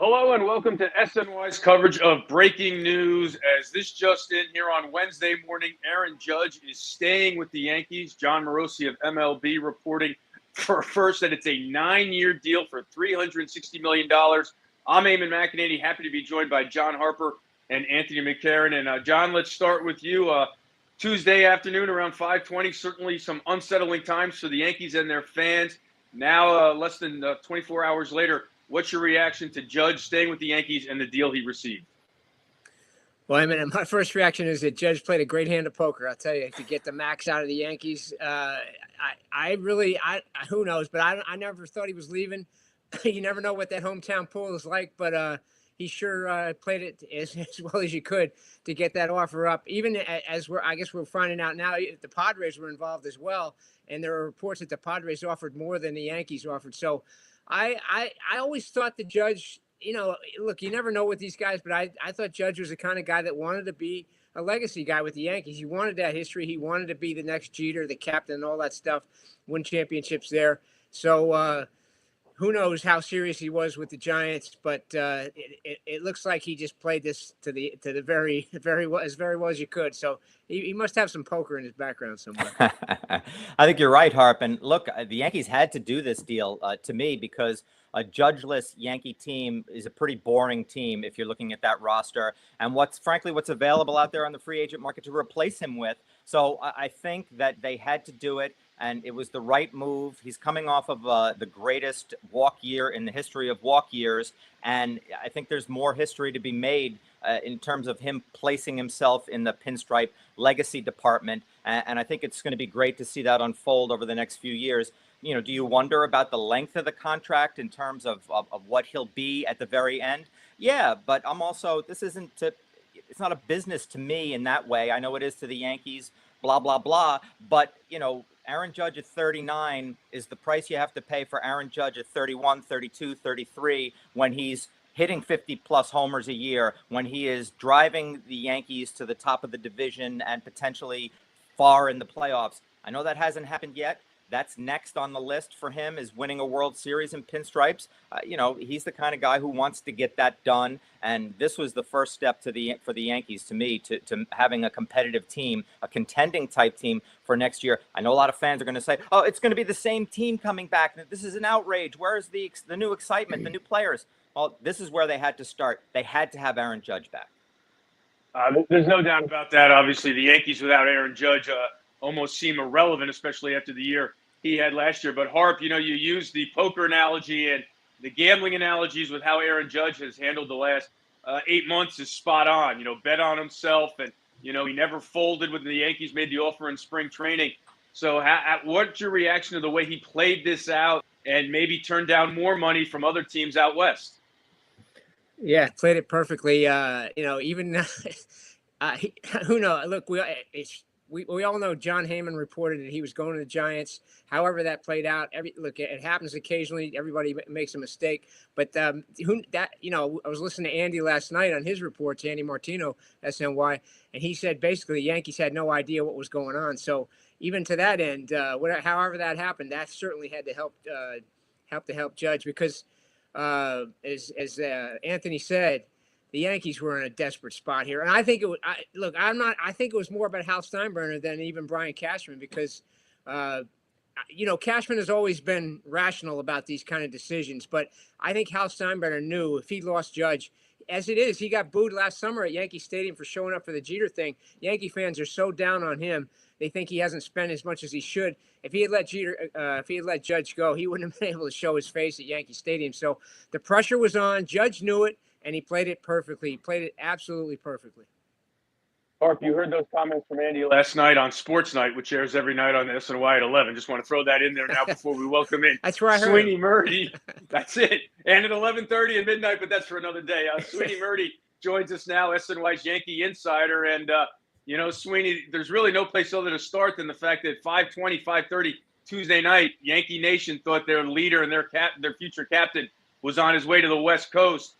Hello and welcome to SNY's coverage of breaking news. As this just in here on Wednesday morning, Aaron Judge is staying with the Yankees. John Morosi of MLB reporting first that it's a 9-year deal for $360 million. I'm Eamon McEnany, happy to be joined by John Harper and Anthony McCarron. And John, let's start with you. Tuesday afternoon around 5:20, certainly some unsettling times for the Yankees and their fans. Now, less than 24 hours later, what's your reaction to Judge staying with the Yankees and the deal he received? Well, I mean, my first reaction is that Judge played a great hand of poker. I'll tell you, to get the max out of the Yankees. Who knows? But I never thought he was leaving. You never know what that hometown pool is like, but he sure played it as well as you could to get that offer up. Even as we're finding out now, the Padres were involved as well, and there are reports that the Padres offered more than the Yankees offered. So I always thought the Judge, look, you never know with these guys, but I thought Judge was the kind of guy that wanted to be a legacy guy with the Yankees. He wanted that history. He wanted to be the next Jeter, the captain, and all that stuff, win championships there. So who knows how serious he was with the Giants, but it looks like he just played this to the very well as you could. So he must have some poker in his background somewhere. I think you're right, Harp. And look, the Yankees had to do this deal to me because a judgeless Yankee team is a pretty boring team if you're looking at that roster and what's available out there on the free agent market to replace him with. So I think that they had to do it, and it was the right move. He's coming off of the greatest walk year in the history of walk years, and I think there's more history to be made in terms of him placing himself in the pinstripe legacy department, and I think it's going to be great to see that unfold over the next few years. Do you wonder about the length of the contract in terms of what he'll be at the very end? Yeah, but it's not a business to me in that way. I know it is to the Yankees, blah, blah, blah. But, Aaron Judge at 39 is the price you have to pay for Aaron Judge at 31, 32, 33, when he's hitting 50-plus homers a year, when he is driving the Yankees to the top of the division and potentially far in the playoffs. I know that hasn't happened yet. That's next on the list for him, is winning a World Series in pinstripes. He's the kind of guy who wants to get that done. And this was the first step for the Yankees, to me, to having a competitive team, a contending type team for next year. I know a lot of fans are going to say, oh, it's going to be the same team coming back. This is an outrage. Where's the new excitement, the new players? Well, this is where they had to start. They had to have Aaron Judge back. There's no doubt about that. Obviously, the Yankees without Aaron Judge almost seem irrelevant, especially after the year he had last year. But Harp, you use the poker analogy and the gambling analogies with how Aaron Judge has handled the last 8 months is spot on. Bet on himself, and he never folded when the Yankees made the offer in spring training. So what's your reaction to the way he played this out and maybe turned down more money from other teams out west? Yeah, played it perfectly. Even who knows? Look, we all know John Heyman reported that he was going to the Giants. However that played out, it happens occasionally. Everybody makes a mistake. But I was listening to Andy last night on his reports, Andy Martino, SNY, and he said basically the Yankees had no idea what was going on. So even to that end, however that happened, that certainly had to help Judge because, as Anthony said, the Yankees were in a desperate spot here. And I think I think it was more about Hal Steinbrenner than even Brian Cashman because, Cashman has always been rational about these kind of decisions. But I think Hal Steinbrenner knew if he lost Judge, as it is, he got booed last summer at Yankee Stadium for showing up for the Jeter thing. Yankee fans are so down on him. They think he hasn't spent as much as he should. If he had let Judge go, he wouldn't have been able to show his face at Yankee Stadium. So the pressure was on. Judge knew it. And he played it perfectly. He played it absolutely perfectly. Harp, you heard those comments from Andy last night on Sports Night, which airs every night on SNY at 11. Just want to throw that in there now before we welcome in That's where I heard Sweeney Murdy. That's it. And at 11:30 at midnight, but that's for another day. Sweeney Murdy joins us now, SNY's Yankee insider. And, Sweeney, there's really no place other to start than the fact that 5:30 Tuesday night, Yankee Nation thought their leader and their future captain was on his way to the West Coast.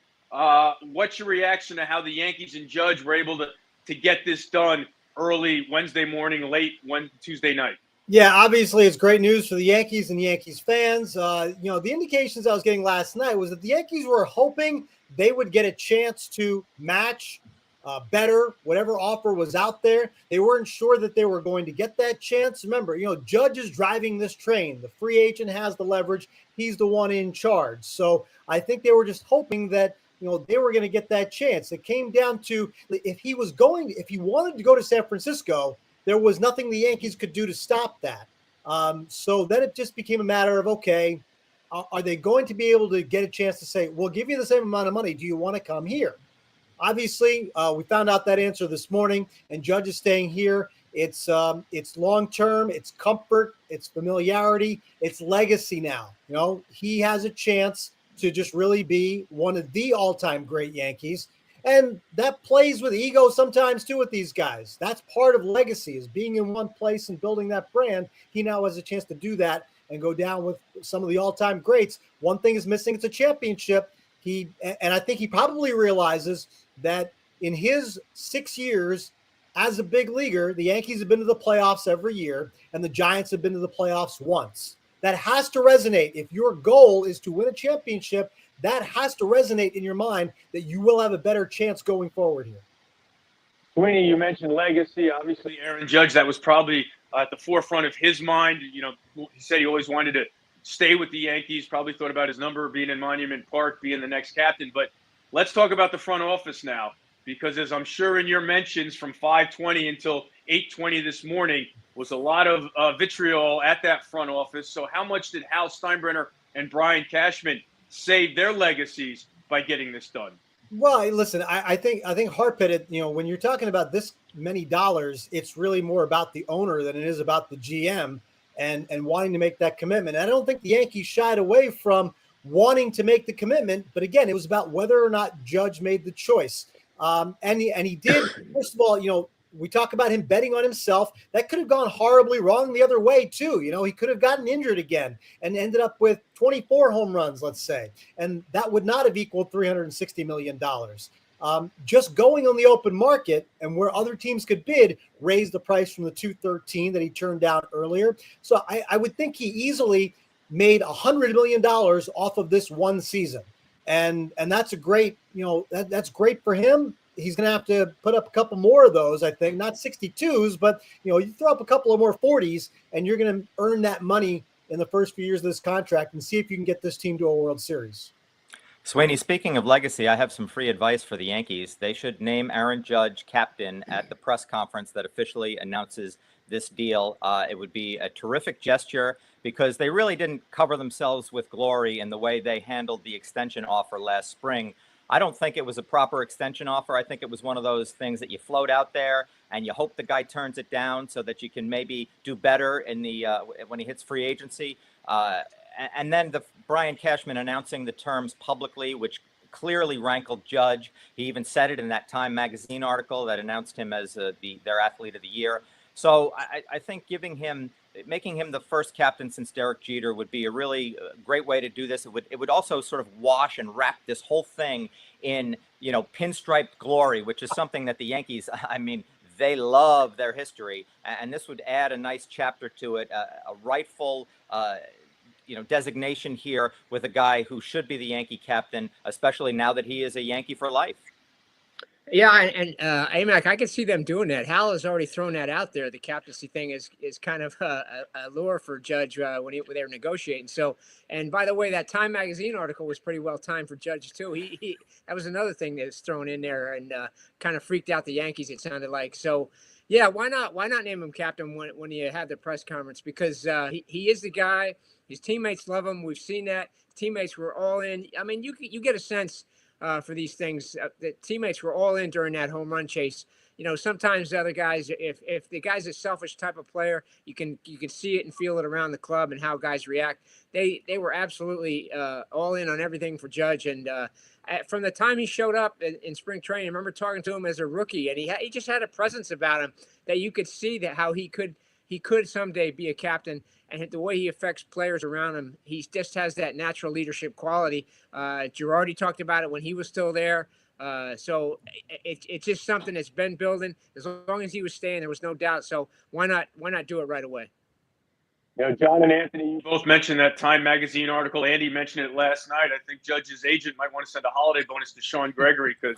What's your reaction to how the Yankees and Judge were able to get this done early Wednesday morning, late Tuesday night? Yeah, obviously it's great news for the Yankees and Yankees fans. The indications I was getting last night was that the Yankees were hoping they would get a chance to match better whatever offer was out there. They weren't sure that they were going to get that chance. Remember, Judge is driving this train. The free agent has the leverage. He's the one in charge. So I think they were just hoping that they were going to get that chance. It came down to if he wanted to go to San Francisco, there was nothing the Yankees could do to stop that. So then it just became a matter of, okay, are they going to be able to get a chance to say, we'll give you the same amount of money. Do you want to come here? Obviously, we found out that answer this morning, and Judge is staying here. It's long-term, it's comfort, it's familiarity, it's legacy now. He has a chance to just really be one of the all-time great Yankees. And that plays with ego sometimes too with these guys. That's part of legacy, is being in one place and building that brand. He now has a chance to do that and go down with some of the all-time greats. One thing is missing, it's a championship. And I think he probably realizes that in his 6 years as a big leaguer, the Yankees have been to the playoffs every year, and the Giants have been to the playoffs once. That has to resonate. If your goal is to win a championship, that has to resonate in your mind that you will have a better chance going forward here. Sweeney, you mentioned legacy. Obviously, Aaron Judge, that was probably at the forefront of his mind. He said he always wanted to stay with the Yankees, probably thought about his number being in Monument Park, being the next captain. But let's talk about the front office now, because as I'm sure in your mentions from 5:20 until 8:20 this morning was a lot of vitriol at that front office. So how much did Hal Steinbrenner and Brian Cashman save their legacies by getting this done? Well, listen, I think Harp hit it. When you're talking about this many dollars, it's really more about the owner than it is about the GM and wanting to make that commitment. And I don't think the Yankees shied away from wanting to make the commitment, but again, it was about whether or not Judge made the choice. And he did. First of all, we talk about him betting on himself. That could have gone horribly wrong the other way, too. He could have gotten injured again and ended up with 24 home runs, let's say. And that would not have equaled $360 million. Just going on the open market and where other teams could bid raised the price from the $213 that he turned down earlier. So I would think he easily made $100 million off of this one season. And that's a great, that's great for him. He's going to have to put up a couple more of those, I think, not 62s, but, you throw up a couple of more 40s and you're going to earn that money in the first few years of this contract and see if you can get this team to a World Series. Sweeney, speaking of legacy, I have some free advice for the Yankees. They should name Aaron Judge captain at the press conference that officially announces this deal. It would be a terrific gesture because they really didn't cover themselves with glory in the way they handled the extension offer last spring. I don't think it was a proper extension offer. I think it was one of those things that you float out there and you hope the guy turns it down so that you can maybe do better in the when he hits free agency. And then the Brian Cashman announcing the terms publicly, which clearly rankled Judge. He even said it in that Time magazine article that announced him as their athlete of the year. So I think making him the first captain since Derek Jeter would be a really great way to do this. It would also sort of wash and wrap this whole thing in, pinstriped glory, which is something that the Yankees, they love their history. And this would add a nice chapter to it, a rightful, designation here with a guy who should be the Yankee captain, especially now that he is a Yankee for life. Yeah, and AMAC, I can see them doing that. Hal has already thrown that out there. The captaincy thing is kind of a lure for Judge when they were negotiating. So, and by the way, that Time magazine article was pretty well timed for Judge too. He that was another thing that was thrown in there and kind of freaked out the Yankees. It sounded like. So, yeah, why not name him captain when you have the press conference? Because he is the guy. His teammates love him. We've seen that. Teammates were all in. You get a sense. For these things, the teammates were all in during that home run chase. Sometimes the other guys, if the guy's a selfish type of player, you can see it and feel it around the club and how guys react. They were absolutely all in on everything for Judge. And from the time he showed up in spring training, I remember talking to him as a rookie, and he just had a presence about him that you could see that how he could someday be a captain. And the way he affects players around him, he just has that natural leadership quality. Girardi talked about it when he was still there. So it's just something that's been building. As long as he was staying, there was no doubt. So why not do it right away? John and Anthony both mentioned that Time Magazine article. Andy mentioned it last night. I think Judge's agent might want to send a holiday bonus to Sean Gregory because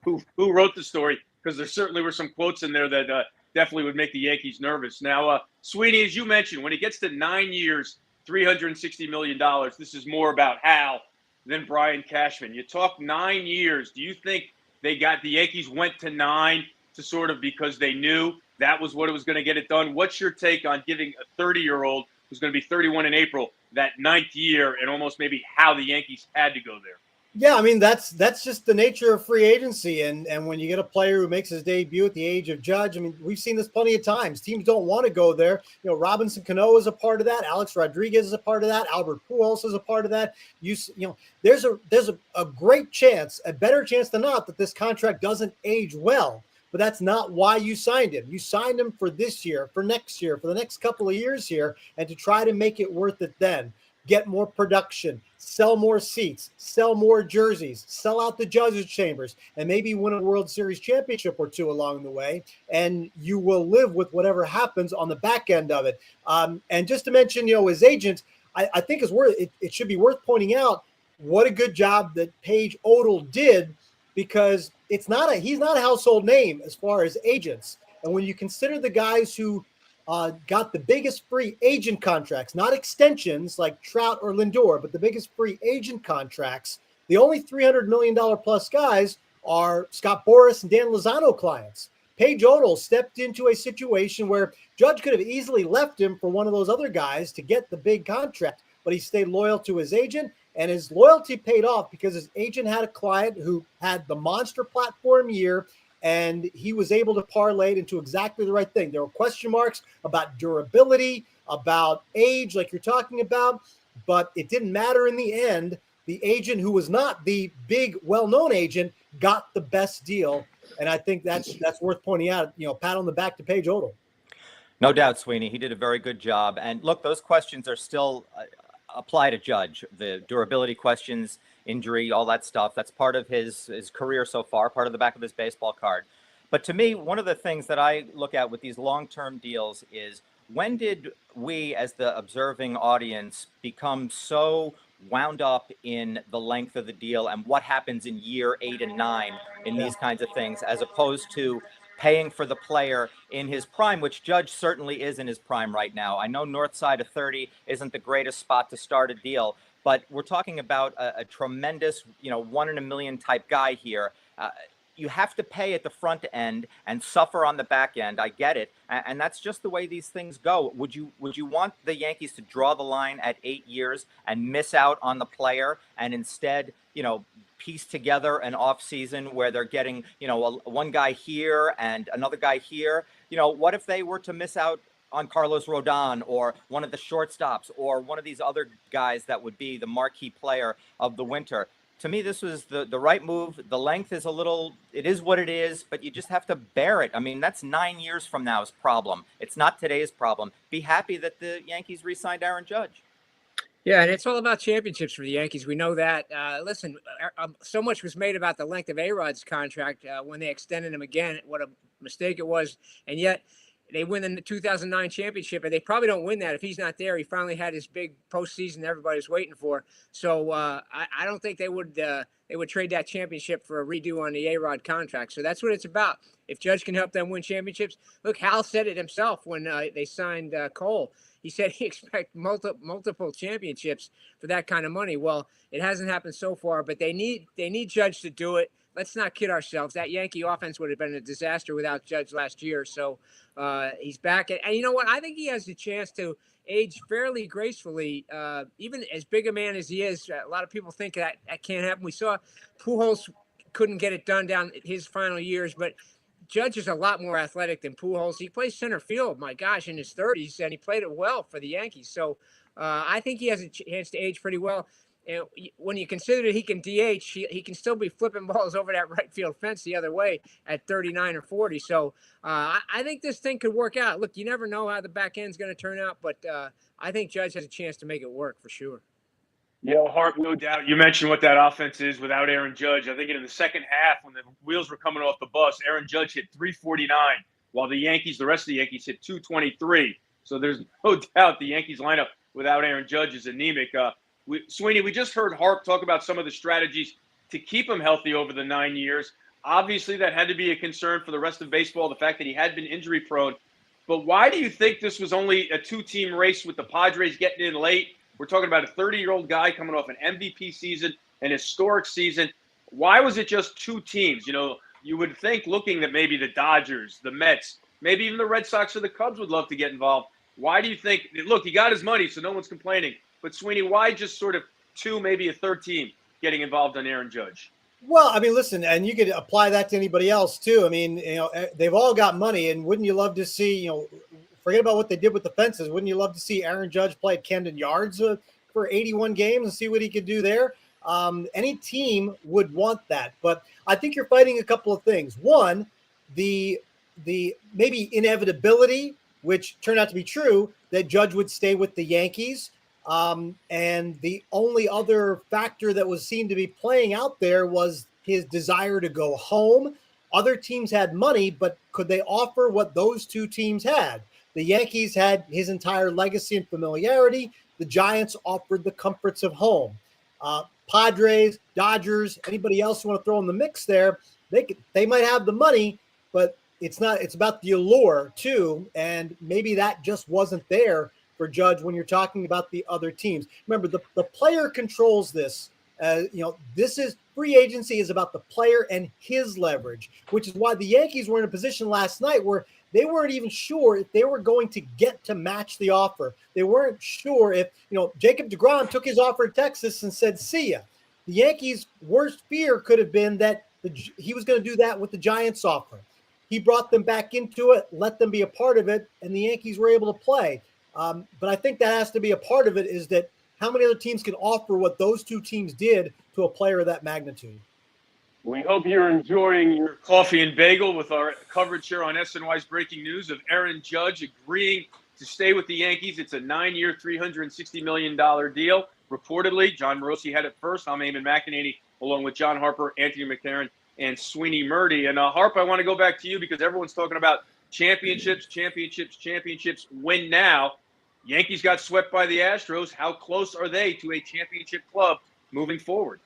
who wrote the story? Because there certainly were some quotes in there that definitely would make the Yankees nervous. Now, Sweeney, as you mentioned, when he gets to 9 years, $360 million, this is more about Hal than Brian Cashman. You talk 9 years. Do you think the Yankees went to 9 to sort of because they knew that was what it was going to get it done? What's your take on giving a 30-year-old who's going to be 31 in April that 9th year, and almost maybe how the Yankees had to go there? Yeah, I mean, that's just the nature of free agency. And when you get a player who makes his debut at the age of Judge, I mean, we've seen this plenty of times. Teams don't want to go there. Robinson Cano is a part of that. Alex Rodriguez is a part of that. Albert Pujols is a part of that. There's a great chance, a better chance than not, that this contract doesn't age well. But that's not why you signed him. You signed him for this year, for next year, for the next couple of years here, and to try to make it worth it then. Get more production, sell more seats, sell more jerseys, sell out the judges' chambers, and maybe win a World Series championship or two along the way, and you will live with whatever happens on the back end of it. And just to mention, his agent, I think it should be worth pointing out what a good job that Paige Odell did, because he's not a household name as far as agents. And when you consider the guys who got the biggest free agent contracts, not extensions like Trout or Lindor, but the biggest free agent contracts, the only $300 million plus guys are Scott Boras and Dan Lozano clients. Paige Odell stepped into a situation where Judge could have easily left him for one of those other guys to get the big contract, but he stayed loyal to his agent, and his loyalty paid off because his agent had a client who had the monster platform year, and he was able to parlay it into exactly the right thing. There were question marks about durability, about age, like you're talking about, but it didn't matter in the end. The agent, who was not the big, well-known agent, got the best deal, and I think that's worth pointing out. Pat on the back to Paige Odell. No doubt, Sweeney. He did a very good job. And look, those questions are still apply to Judge. The durability questions, injury, all that stuff. That's part of his career so far, part of the back of his baseball card. But to me, one of the things that I look at with these long-term deals is, when did we as the observing audience become so wound up in the length of the deal and what happens in year 8 and 9 in these kinds of things, as opposed to paying for the player in his prime, which Judge certainly is in his prime right now. I know north side of 30 isn't the greatest spot to start a deal, but we're talking about a tremendous, 1 in a million type guy here. You have to pay at the front end and suffer on the back end. I get it. And that's just the way these things go. Would you want the Yankees to draw the line at 8 years and miss out on the player and instead, piece together an offseason where they're getting, one guy here and another guy here? What if they were to miss out on Carlos Rodon or one of the shortstops or one of these other guys that would be the marquee player of the winter? To me, this was the right move. The length is it is what it is, but you just have to bear it. I mean, that's 9 years from now's problem. It's not today's problem. Be happy that the Yankees re-signed Aaron Judge. Yeah, and it's all about championships for the Yankees. We know that. Listen, so much was made about the length of A-Rod's contract when they extended him again. What a mistake it was. And yet they win the 2009 championship, and they probably don't win that if he's not there. He finally had his big postseason everybody's waiting for. So I don't think they would trade that championship for a redo on the A-Rod contract. So that's what it's about. If Judge can help them win championships. Look, Hal said it himself when they signed Cole. He said he expects multiple championships for that kind of money. Well, it hasn't happened so far, but they need Judge to do it. Let's not kid ourselves. That Yankee offense would have been a disaster without Judge last year. So he's back. And you know what? I think he has the chance to age fairly gracefully, even as big a man as he is. A lot of people think that can't happen. We saw Pujols couldn't get it done down his final years, but Judge is a lot more athletic than Pujols. He plays center field, my gosh, in his 30s, and he played it well for the Yankees. So I think he has a chance to age pretty well. And when you consider that he can DH, he can still be flipping balls over that right field fence the other way at 39 or 40. So I think this thing could work out. Look, you never know how the back end's going to turn out, but I think Judge has a chance to make it work for sure. Hart, no doubt. You mentioned what that offense is without Aaron Judge. I think in the second half, when the wheels were coming off the bus, Aaron Judge hit 349, while the rest of the Yankees hit 223. So there's no doubt the Yankees lineup without Aaron Judge is anemic. Sweeney, we just heard Harp talk about some of the strategies to keep him healthy over the 9 years. Obviously, that had to be a concern for the rest of baseball, the fact that he had been injury prone. But why do you think this was only a two-team race with the Padres getting in late? We're talking about a 30-year-old guy coming off an MVP season, an historic season. Why was it just two teams? You know, you would think looking that maybe the Dodgers, the Mets, maybe even the Red Sox or the Cubs would love to get involved. Why do you think – look, he got his money, so no one's complaining. But, Sweeney, why just sort of two, maybe a third team getting involved on Aaron Judge? Well, I mean, listen, and you could apply that to anybody else too. I mean, you know, they've all got money, and wouldn't you love to see, you know, forget about what they did with the fences. Wouldn't you love to see Aaron Judge play at Camden Yards for 81 games and see what he could do there? Any team would want that, but I think you're fighting a couple of things. One, the maybe inevitability, which turned out to be true, that Judge would stay with the Yankees. And the only other factor that was seen to be playing out there was his desire to go home. Other teams had money, but could they offer what those two teams had? The Yankees had his entire legacy and familiarity. The Giants offered the comforts of home. Padres, Dodgers, anybody else who want to throw in the mix there, they might have the money, but it's about the allure too. And maybe that just wasn't there for Judge when you're talking about the other teams. Remember, the player controls this. This is free agency is about the player and his leverage, which is why the Yankees were in a position last night where they weren't even sure if they were going to get to match the offer. They weren't sure if, Jacob deGrom took his offer to Texas and said, see ya. The Yankees' worst fear could have been that he was going to do that with the Giants offer. He brought them back into it, let them be a part of it, and the Yankees were able to play. But I think that has to be a part of it, is that how many other teams can offer what those two teams did to a player of that magnitude? We hope you're enjoying your coffee and bagel with our coverage here on SNY's breaking news of Aaron Judge agreeing to stay with the Yankees. It's a 9-year, $360 million deal. Reportedly, John Morosi had it first. I'm Eamon McEnany, along with John Harper, Anthony McCarron, and Sweeney Murdy. And Harp, I want to go back to you because everyone's talking about championships, win now. Yankees got swept by the Astros. How close are they to a championship club moving forward?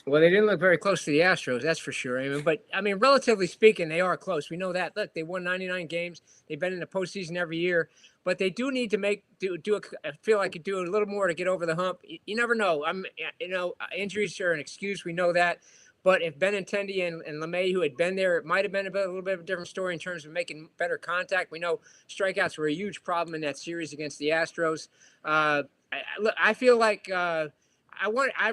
Well, they didn't look very close to the Astros, that's for sure. But relatively speaking, they are close. We know that. Look, they won 99 games. They've been in the postseason every year, but they do need to I feel like do a little more to get over the hump. You never know. Injuries are an excuse. We know that. But if Benintendi and LeMay, who had been there, it might have been a little bit of a different story in terms of making better contact. We know strikeouts were a huge problem in that series against the Astros. I feel like I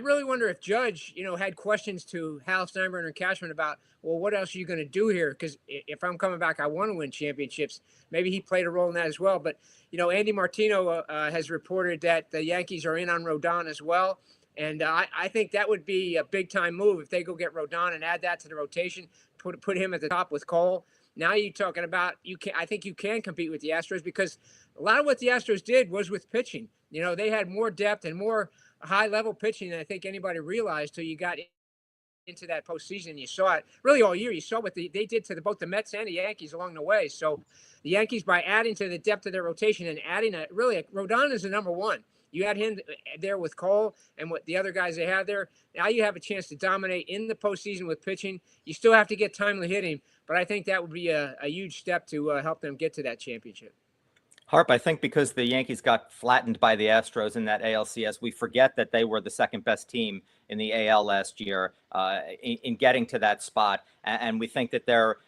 really wonder if Judge, had questions to Hal Steinbrenner and Cashman about, well, what else are you going to do here? Because if I'm coming back, I want to win championships. Maybe he played a role in that as well. But, Andy Martino has reported that the Yankees are in on Rodon as well. And I think that would be a big-time move if they go get Rodon and add that to the rotation, put him at the top with Cole. Now you're talking about I think you can compete with the Astros because a lot of what the Astros did was with pitching. They had more depth and more high-level pitching than I think anybody realized till you got into that postseason. And you saw it really all year. You saw what they did to both the Mets and the Yankees along the way. So the Yankees, by adding to the depth of their rotation and adding Rodon is the number one. You had him there with Cole and what the other guys they have there. Now you have a chance to dominate in the postseason with pitching. You still have to get timely hitting, but I think that would be a huge step to help them get to that championship. Harp, I think because the Yankees got flattened by the Astros in that ALCS, we forget that they were the second best team in the AL last year in getting to that spot. And we think that they're,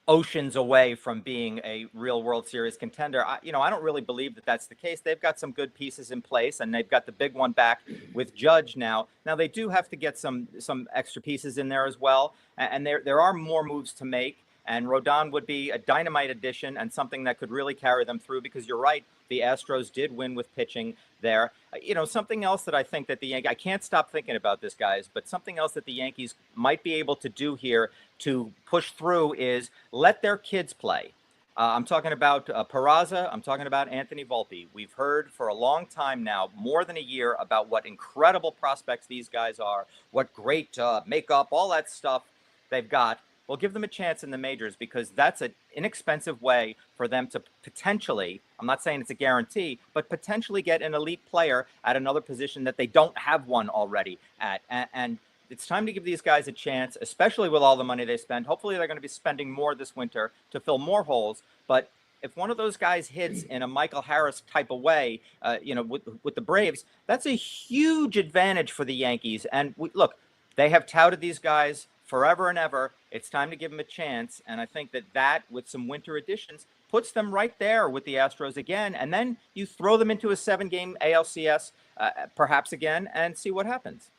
oceans away from being a real World Series contender. I don't really believe that that's the case. They've got some good pieces in place, and they've got the big one back with Judge now. Now they do have to get some extra pieces in there as well, and there are more moves to make. And Rodon would be a dynamite addition and something that could really carry them through because you're right, the Astros did win with pitching there. Something else that I think that the Yankees, I can't stop thinking about this, guys, but something else that the Yankees might be able to do here to push through is let their kids play. I'm talking about Peraza. I'm talking about Anthony Volpe. We've heard for a long time now, more than a year, about what incredible prospects these guys are, what great makeup, all that stuff they've got. well, give them a chance in the majors, because that's an inexpensive way for them to potentially, I'm not saying it's a guarantee, but potentially get an elite player at another position that they don't have one already at. And it's time to give these guys a chance, especially with all the money they spend. Hopefully they're going to be spending more this winter to fill more holes. But if one of those guys hits in a Michael Harris type of way, with the Braves, that's a huge advantage for the Yankees. And look, they have touted these guys forever and ever. It's time to give them a chance. And I think that with some winter additions puts them right there with the Astros again. And then you throw them into a 7-game ALCS perhaps again and see what happens.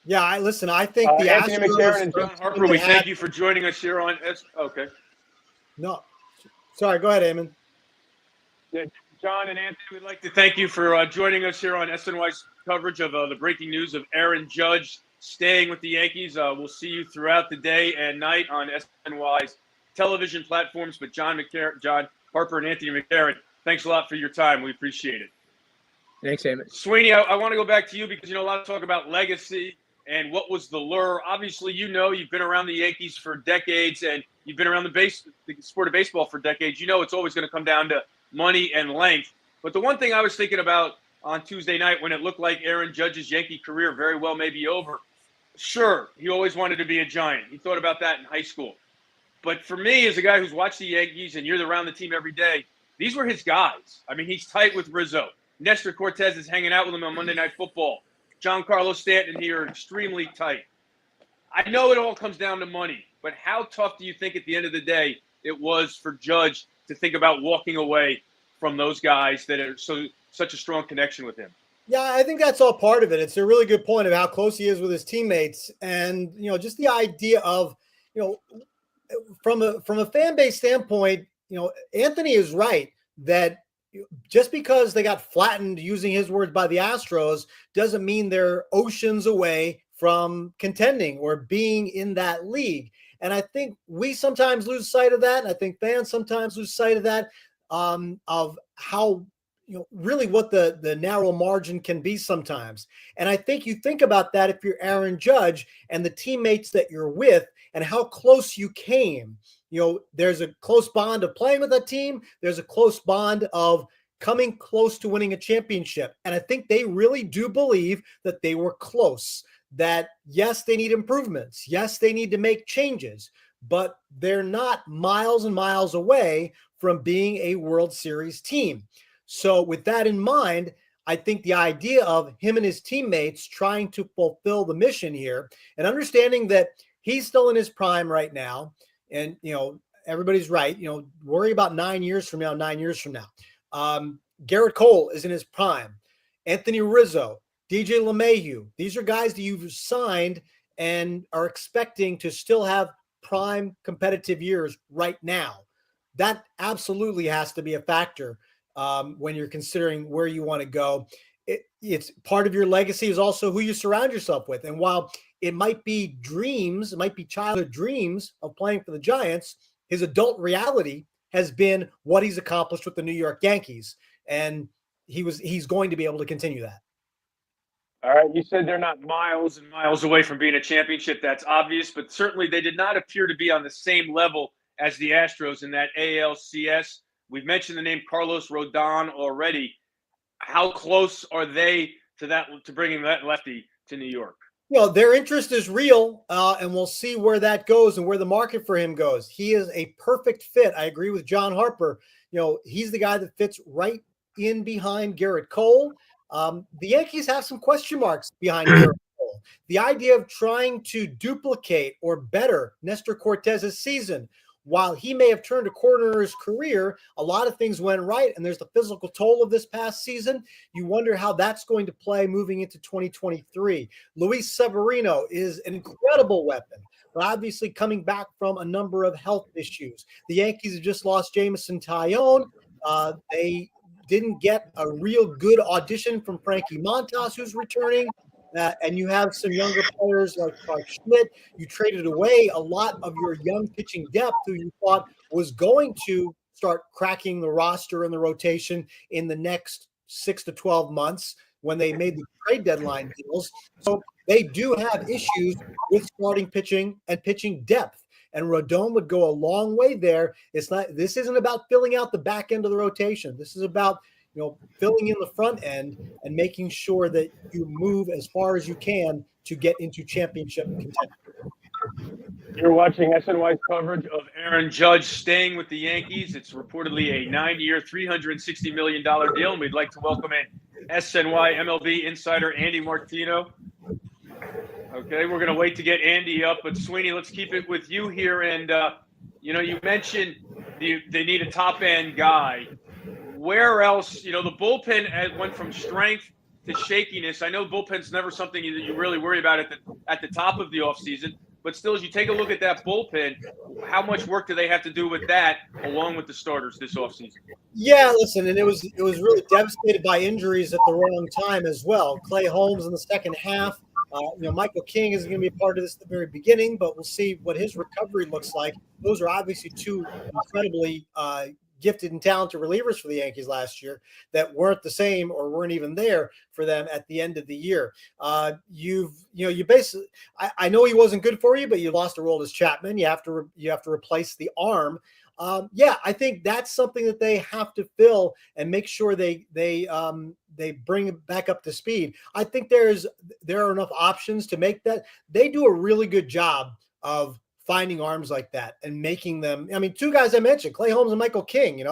Yeah, I think the Anthony McCarron and John Harper, we thank you for joining us here on Okay. No, sorry, go ahead, Eamon. Yeah, John and Anthony, We'd like to thank you for joining us here on SNY's coverage of the breaking news of Aaron Judge staying with the Yankees. We'll see you throughout the day and night on SNY's television platforms. But John Harper, and Anthony McCarron, thanks a lot for your time. We appreciate it. Thanks, Eamon. Sweeney, I want to go back to you because a lot of talk about legacy and what was the lure. Obviously, you've been around the Yankees for decades, and you've been around the sport of baseball for decades. It's always going to come down to money and length. But the one thing I was thinking about on Tuesday night when it looked like Aaron Judge's Yankee career very well may be over, sure, he always wanted to be a Giant. He thought about that in high school. But for me, as a guy who's watched the Yankees and you're around the team every day, these were his guys. I mean, he's tight with Rizzo. Nestor Cortez is hanging out with him on Monday Night Football. Giancarlo Stanton and he are extremely tight. I know it all comes down to money, but how tough do you think at the end of the day it was for Judge to think about walking away from those guys that are such a strong connection with him? Yeah, I think that's all part of it. It's a really good point of how close he is with his teammates, and just the idea of from a fan base standpoint, Anthony is right that just because they got flattened, using his words, by the Astros doesn't mean they're oceans away from contending or being in that league. And I think we sometimes lose sight of that. And I think fans sometimes lose sight of that, of how, really what the narrow margin can be sometimes. And I think you think about that if you're Aaron Judge and the teammates that you're with and how close you came. There's a close bond of playing with a team. There's a close bond of coming close to winning a championship. And I think they really do believe that they were close, that yes, they need improvements. Yes, they need to make changes, but they're not miles and miles away from being a World Series team. So with that in mind, I think the idea of him and his teammates trying to fulfill the mission here and understanding that he's still in his prime right now. And, everybody's right. Worry about 9 years from now. Garrett Cole is in his prime. Anthony Rizzo, DJ LeMahieu. These are guys that you've signed and are expecting to still have prime competitive years right now. That absolutely has to be a factor when you're considering where you want to go. It's part of your legacy is also who you surround yourself with. And while it might be dreams, it might be childhood dreams of playing for the Giants, his adult reality has been what he's accomplished with the New York Yankees. And he's going to be able to continue that. All right. You said they're not Miles and miles away from being a championship. That's obvious, but certainly they did not appear to be on the same level as the Astros in that ALCS. We've mentioned the name Carlos Rodon already. How close are they to bringing that lefty to New York? Their interest is real, and we'll see where that goes and where the market for him goes. He is a perfect fit. I agree with John Harper. He's the guy that fits right in behind Garrett Cole. The Yankees have some question marks behind Garrett Cole. The idea of trying to duplicate or better Nestor Cortez's season, while he may have turned a corner in his career, a lot of things went right, and there's the physical toll of this past season. You wonder how that's going to play moving into 2023. Luis Severino is an incredible weapon, but obviously coming back from a number of health issues. The Yankees have just lost Jameson Taillon. They didn't get a real good audition from Frankie Montas, who's returning. And you have some younger players like Clark Schmidt. You traded away a lot of your young pitching depth who you thought was going to start cracking the roster and the rotation in the next 6 to 12 months when they made the trade deadline deals. So they do have issues with starting pitching and pitching depth. And Rodon would go a long way there. This isn't about filling out the back end of the rotation. This is about, filling in the front end and making sure that you move as far as you can to get into championship contention. You're watching SNY's coverage Of Aaron Judge staying with the Yankees. It's reportedly a 9-year, $360 million deal. And we'd like to welcome in SNY MLB insider Andy Martino. Okay, we're going to wait to get Andy up. But, Sweeney, let's keep it with you here. And, you mentioned they need a top-end guy. Where else, the bullpen went from strength to shakiness. I know bullpen's never something that you really worry about at the top of the offseason. But still, as you take a look at that bullpen, how much work do they have to do with that, along with the starters this offseason? Yeah, listen, and it was really devastated by injuries at the wrong time as well. Clay Holmes in the second half. Michael King is going to be a part of this at the very beginning, but we'll see what his recovery looks like. Those are obviously two incredibly gifted and talented relievers for the Yankees last year that weren't the same or weren't even there for them at the end of the year. You basically, I know he wasn't good for you, but you lost a Aroldis Chapman. You have to replace the arm. I think that's something that they have to fill and make sure they bring it back up to speed. I think there are enough options to make that. They do a really good job of finding arms like that and making them. I mean, two guys I mentioned, Clay Holmes and Michael King,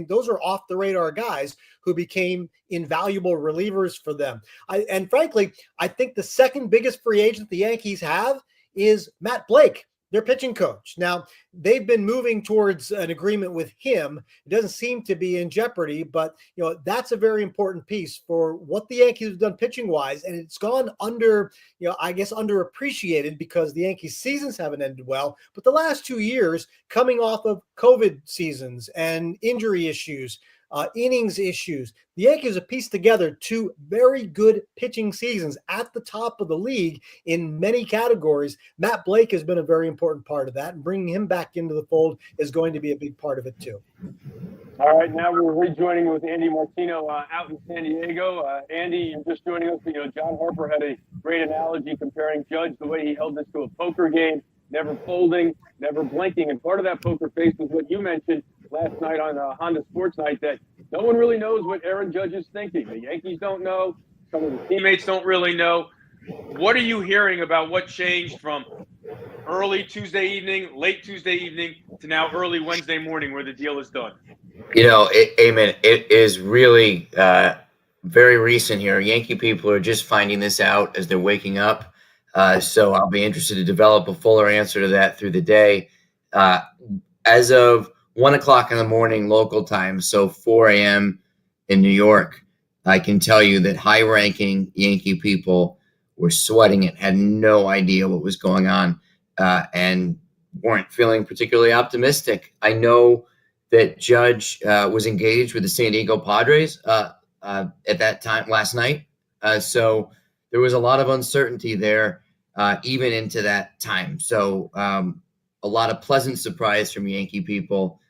those are off the radar guys who became invaluable relievers for them. And frankly, I think the second biggest free agent the Yankees have is Matt Blake, their pitching coach. Now, they've been moving towards an agreement with him. It doesn't seem to be in jeopardy, but that's a very important piece for what the Yankees have done pitching wise. And it's gone underappreciated because the Yankees seasons haven't ended well. But the last 2 years, coming off of COVID seasons and injury issues, innings issues, the Yankees have pieced together 2 very good pitching seasons at the top of the league in many categories. Matt Blake has been a very important part of that, and bringing him back into the fold is going to be a big part of it too. All right, now we're rejoining with Andy Martino out in San Diego. Andy, you're just joining us. John Harper had a great analogy comparing Judge, the way he held this to a poker game, never folding, never blinking. And part of that poker face was what you mentioned last night on Honda Sports Night, that no one really knows what Aaron Judge is thinking. The Yankees don't know. Some of the teammates don't really know. What are you hearing about what changed from early Tuesday evening, late Tuesday evening, to now early Wednesday morning where the deal is done? Amen. It is really very recent here. Yankee people are just finding this out as they're waking up. So I'll be interested to develop a fuller answer to that through the day. As of 1 o'clock in the morning local time, so 4 a.m. in New York, I can tell you that high-ranking Yankee people were sweating it, had no idea what was going on, and weren't feeling particularly optimistic. I know that Judge was engaged with the San Diego Padres at that time last night. So there was a lot of uncertainty there, even into that time. So a lot of pleasant surprise from Yankee people.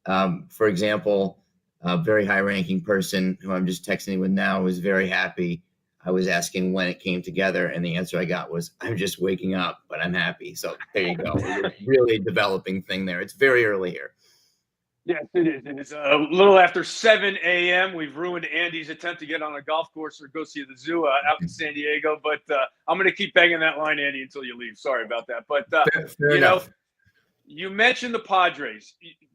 For example, a very high-ranking person who I'm just texting with now was very happy. I was asking when it came together, and the answer I got was, I'm just waking up, but I'm happy. So there you go. It's really a developing thing there. It's very early here. Yes, it is. And it's a little after 7 a.m. We've ruined Andy's attempt to get on a golf course or go see the zoo out in San Diego. But I'm going to keep banging that line, Andy, until you leave. Sorry about that. But, Fair enough. You mentioned the Padres.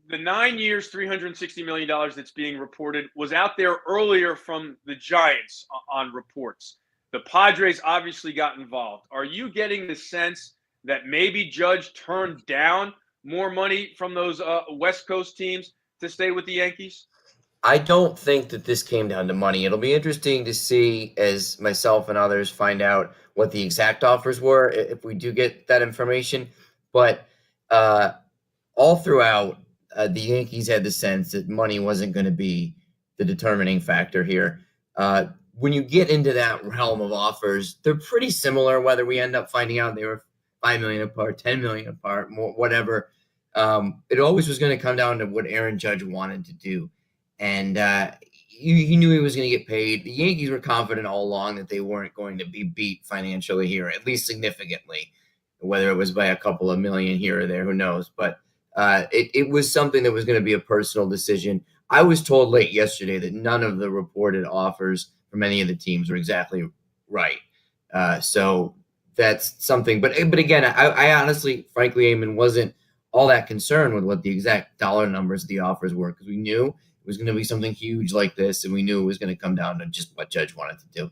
The 9 years, $360 million that's being reported was out there earlier from the Giants on reports. The Padres obviously got involved. Are you getting the sense that maybe Judge turned down more money from those West Coast teams to stay with the Yankees? I don't think that this came down to money. It'll be interesting to see as myself and others find out what the exact offers were, if we do get that information. But all throughout, the Yankees had the sense that money wasn't going to be the determining factor here. When you get into that realm of offers, they're pretty similar, whether we end up finding out they were $5 million apart, $10 million apart, more, whatever. It always was going to come down to what Aaron Judge wanted to do. And he knew he was going to get paid. The Yankees were confident all along that they weren't going to be beat financially here, at least significantly, whether it was by a couple of million here or there, who knows. But it was something that was going to be a personal decision. I was told late yesterday that none of the reported offers from any of the teams were exactly right. So that's something. But again, I honestly, frankly, Eamon, wasn't all that concerned with what the exact dollar numbers of the offers were, because we knew it was going to be something huge like this, and we knew it was going to come down to just what Judge wanted to do.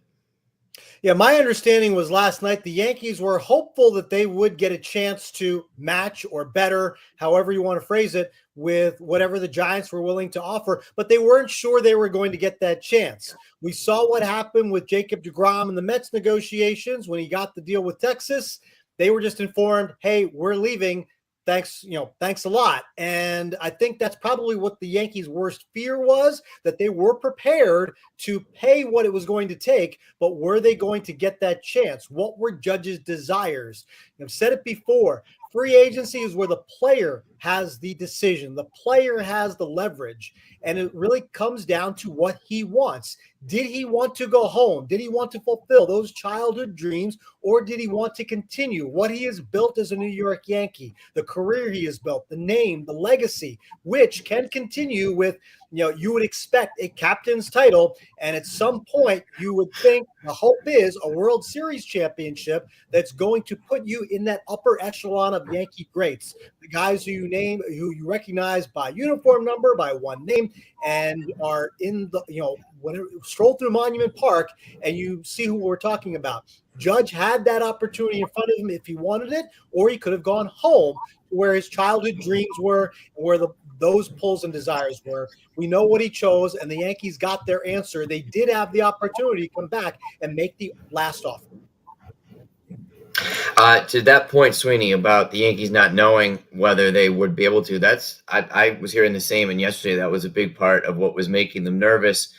Yeah, my understanding was last night the Yankees were hopeful that they would get a chance to match or better, however you want to phrase it, with whatever the Giants were willing to offer, but they weren't sure they were going to get that chance. We saw what happened with Jacob deGrom in the Mets negotiations when he got the deal with Texas. They were just informed, hey, we're leaving. Thanks a lot. And I think that's probably what the Yankees' worst fear was, that they were prepared to pay what it was going to take, but were they going to get that chance? What were Judge's desires? I've said it before. Free agency is where the player has the decision. The player has the leverage, and it really comes down to what he wants. Did he want to go home? Did he want to fulfill those childhood dreams, or did he want to continue what he has built as a New York Yankee, the career he has built, the name, the legacy, which can continue with, you would expect a captain's title, and at some point you would think the hope is a World Series championship that's going to put you in that upper echelon of Yankee greats, the guys who you recognize by uniform number, by one name, and are in the, whenever stroll through Monument Park and you see who we're talking about. Judge had that opportunity in front of him if he wanted it, or he could have gone home where his childhood dreams were, where those pulls and desires were. We know what he chose, and the Yankees got their answer. They did have the opportunity to come back and make the last offer. To that point, Sweeney, about the Yankees not knowing whether they would be able to, I was hearing the same, and yesterday that was a big part of what was making them nervous.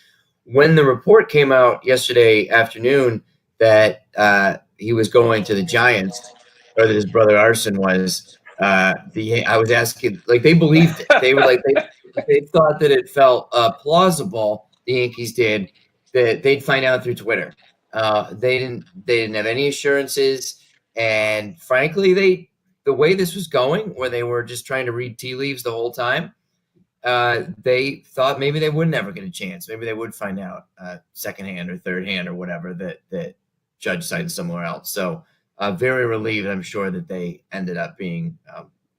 When the report came out yesterday afternoon that he was going to the Giants, or that his brother Arson was, I was asking, like, they believed it. They were like, they thought that it felt plausible, the Yankees did, that they'd find out through Twitter. They didn't have any assurances, and frankly, the way this was going, where they were just trying to read tea leaves the whole time, they thought maybe they would never get a chance. Maybe they would find out secondhand or third hand or whatever that Judge signed somewhere else. So very relieved, I'm sure, that they ended up being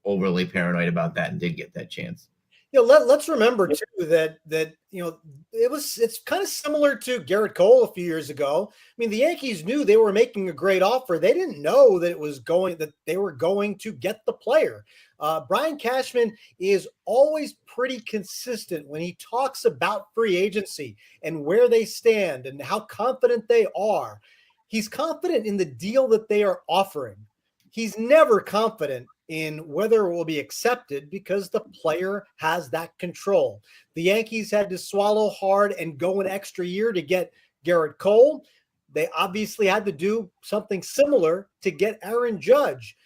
overly paranoid about that and did get that chance. Let's remember too that it's kind of similar to Garrett Cole a few years ago. I mean, the Yankees knew they were making a great offer. They didn't know that they were going to get the player. Brian Cashman is always pretty consistent when he talks about free agency and where they stand and how confident they are. He's confident in the deal that they are offering. He's never confident in whether it will be accepted, because the player has that control. The Yankees had to swallow hard and go an extra year to get Garrett Cole. They obviously had to do something similar to get Aaron Judge.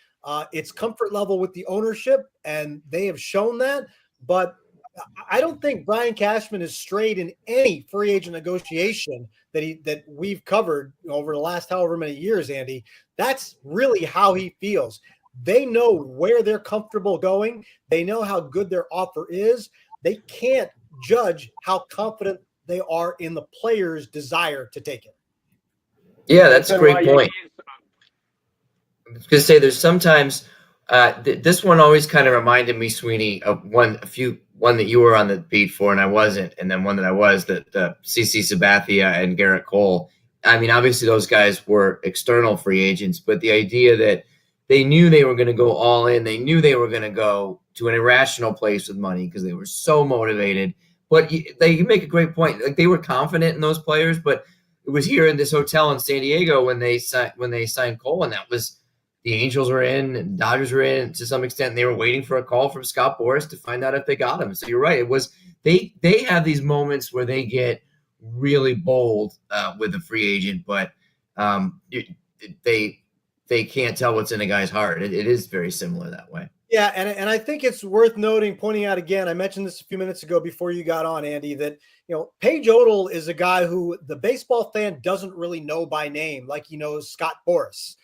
It's comfort level with the ownership, and they have shown that. But I don't think Brian Cashman has strayed in any free agent negotiation that we've covered over the last however many years, Andy. That's really how he feels. They know where they're comfortable going. They know how good their offer is. They can't judge how confident they are in the player's desire to take it. Yeah, that's a great point. I was going to say, there's sometimes this one always kind of reminded me, Sweeney, of one that you were on the beat for and I wasn't, and then one that I was, the CC Sabathia and Garrett Cole. I mean, obviously those guys were external free agents, but the idea that they knew they were going to go all in. They knew they were going to go to an irrational place with money because they were so motivated. But you make a great point. Like, they were confident in those players, but it was here in this hotel in San Diego when they signed Cole, and that was the Angels were in, and Dodgers were in to some extent. And they were waiting for a call from Scott Boras to find out if they got him. So you're right. It was they have these moments where they get really bold with a free agent, but they can't tell what's in a guy's heart. It is very similar that way. Yeah, and I think it's worth pointing out again. I mentioned this a few minutes ago before you got on, Andy, that Paige Odell is a guy who the baseball fan doesn't really know by name, like he knows Scott Boras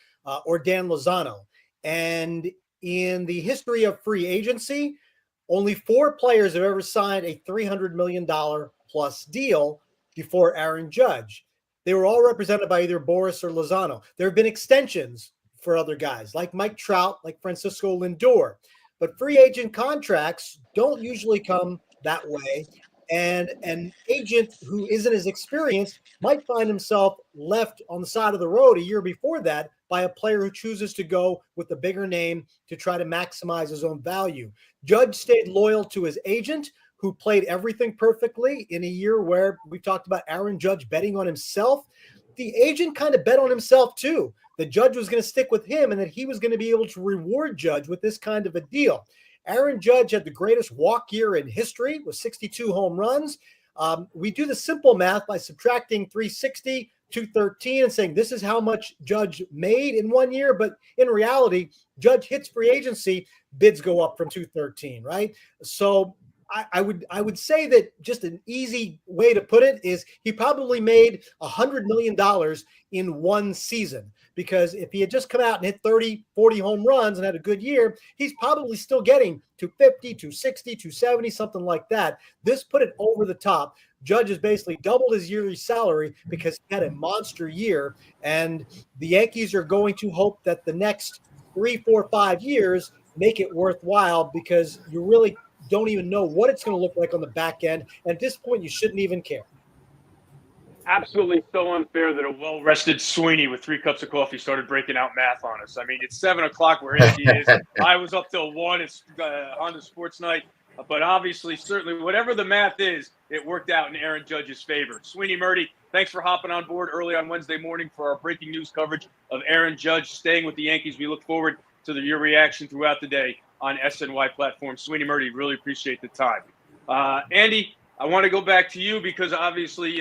or Dan Lozano. And in the history of free agency, only 4 players have ever signed a $300 million plus deal before Aaron Judge. They were all represented by either Boras or Lozano. There have been extensions for other guys like Mike Trout, like Francisco Lindor. But free agent contracts don't usually come that way. And an agent who isn't as experienced might find himself left on the side of the road a year before that by a player who chooses to go with a bigger name to try to maximize his own value. Judge stayed loyal to his agent, who played everything perfectly in a year where we talked about Aaron Judge betting on himself. The agent kind of bet on himself too. The Judge was going to stick with him and that he was going to be able to reward Judge with this kind of a deal. Aaron Judge had the greatest walk year in history with 62 home runs. We do the simple math by subtracting 360, 213 and saying this is how much Judge made in 1 year. But in reality, Judge hits free agency, bids go up from 213, right? So I would say that just an easy way to put it is he probably made $100 million in one season, because if he had just come out and hit 30, 40 home runs and had a good year, he's probably still getting 250, 260, 270, something like that. This put it over the top. Judge has basically doubled his yearly salary because he had a monster year, and the Yankees are going to hope that the next 3, 4, 5 years make it worthwhile, because you really don't even know what it's going to look like on the back end. And at this point, you shouldn't even care. Absolutely so unfair that a well-rested Sweeney with 3 cups of coffee started breaking out math on us. I mean, it's 7 o'clock where Andy is. I was up till 1. It's on the sports night. But obviously, certainly, whatever the math is, it worked out in Aaron Judge's favor. Sweeney Murdy, thanks for hopping on board early on Wednesday morning for our breaking news coverage of Aaron Judge staying with the Yankees. We look forward to your reaction throughout the day on SNY platform. Sweeney Murdy, really appreciate the time. Andy, I want to go back to you because obviously,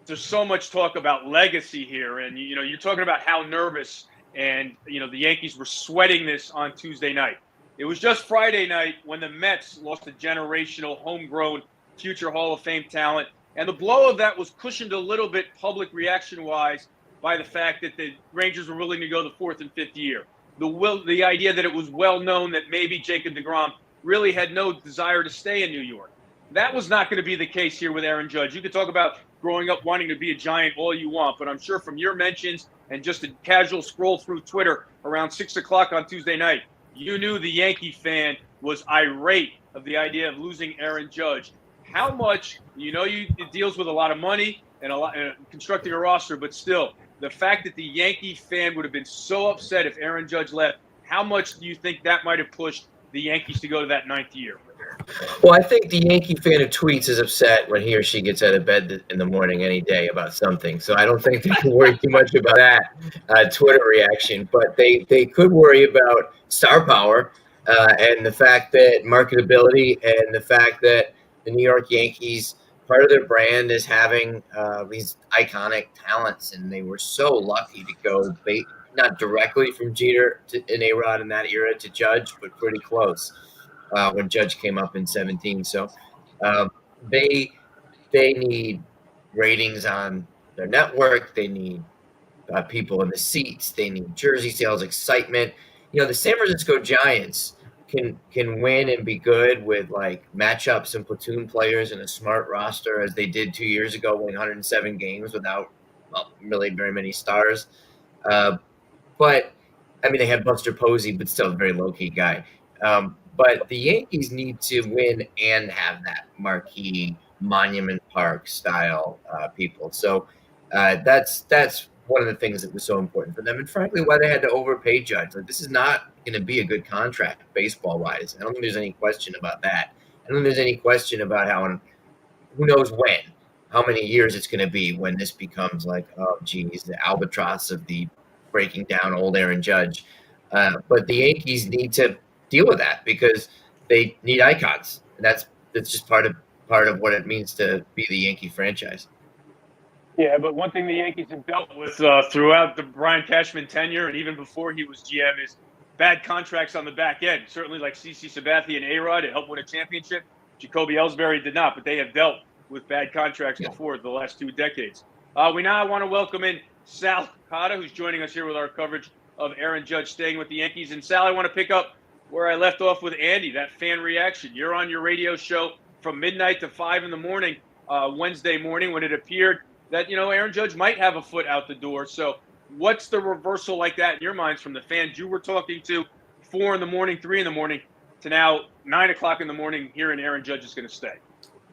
there's so much talk about legacy here. And, you're talking about how nervous and, the Yankees were sweating this on Tuesday night. It was just Friday night when the Mets lost a generational, homegrown, future Hall of Fame talent. And the blow of that was cushioned a little bit public reaction-wise by the fact that the Rangers were willing to go the 4th and 5th year. The idea that it was well known that maybe Jacob deGrom really had no desire to stay in New York. That was not going to be the case here with Aaron Judge. You could talk about growing up wanting to be a Giant all you want, but I'm sure from your mentions and just a casual scroll through Twitter around 6 o'clock on Tuesday night, you knew the Yankee fan was irate of the idea of losing Aaron Judge. How much, it deals with a lot of money and constructing a roster, but still, the fact that the Yankee fan would have been so upset if Aaron Judge left, how much do you think that might have pushed the Yankees to go to that 9th year? Well, I think the Yankee fan who tweets is upset when he or she gets out of bed in the morning any day about something. So I don't think they can worry too much about that Twitter reaction. But they could worry about star power and the fact that marketability and the fact that the New York Yankees, part of their brand is having these iconic talents. And they were so lucky to go not directly from Jeter and A-Rod in that era to Judge, but pretty close. When Judge came up in 17. So they need ratings on their network. They need people in the seats. They need jersey sales, excitement. The San Francisco Giants can win and be good with like matchups and platoon players and a smart roster, as they did 2 years ago, winning 107 games without really very many stars. But I mean, they had Buster Posey, but still a very low-key guy. But the Yankees need to win and have that marquee Monument Park style people. So that's one of the things that was so important for them, and frankly, why they had to overpay Judge. Like, this is not going to be a good contract baseball-wise. I don't think there's any question about that. I don't think there's any question about who knows how many years it's going to be when this becomes like, oh, geez, the albatross of the breaking down old Aaron Judge. But the Yankees need to deal with that because they need icons. And that's just part of what it means to be the Yankee franchise. Yeah, but one thing the Yankees have dealt with throughout the Brian Cashman tenure and even before he was GM is bad contracts on the back end, certainly like CeCe Sabathia and A-Rod to help win a championship. Jacoby Ellsbury did not, but they have dealt with bad contracts before the last 2 decades. We now want to welcome in Sal Cotta, who's joining us here with our coverage of Aaron Judge staying with the Yankees. And Sal, I want to pick up where I left off with Andy, that fan reaction. You're on your radio show from midnight to 5 in the morning, Wednesday morning, when it appeared that, Aaron Judge might have a foot out the door. So what's the reversal like that in your minds from the fans you were talking to 4 in the morning, 3 in the morning, to now 9 o'clock in the morning hearing Aaron Judge is going to stay?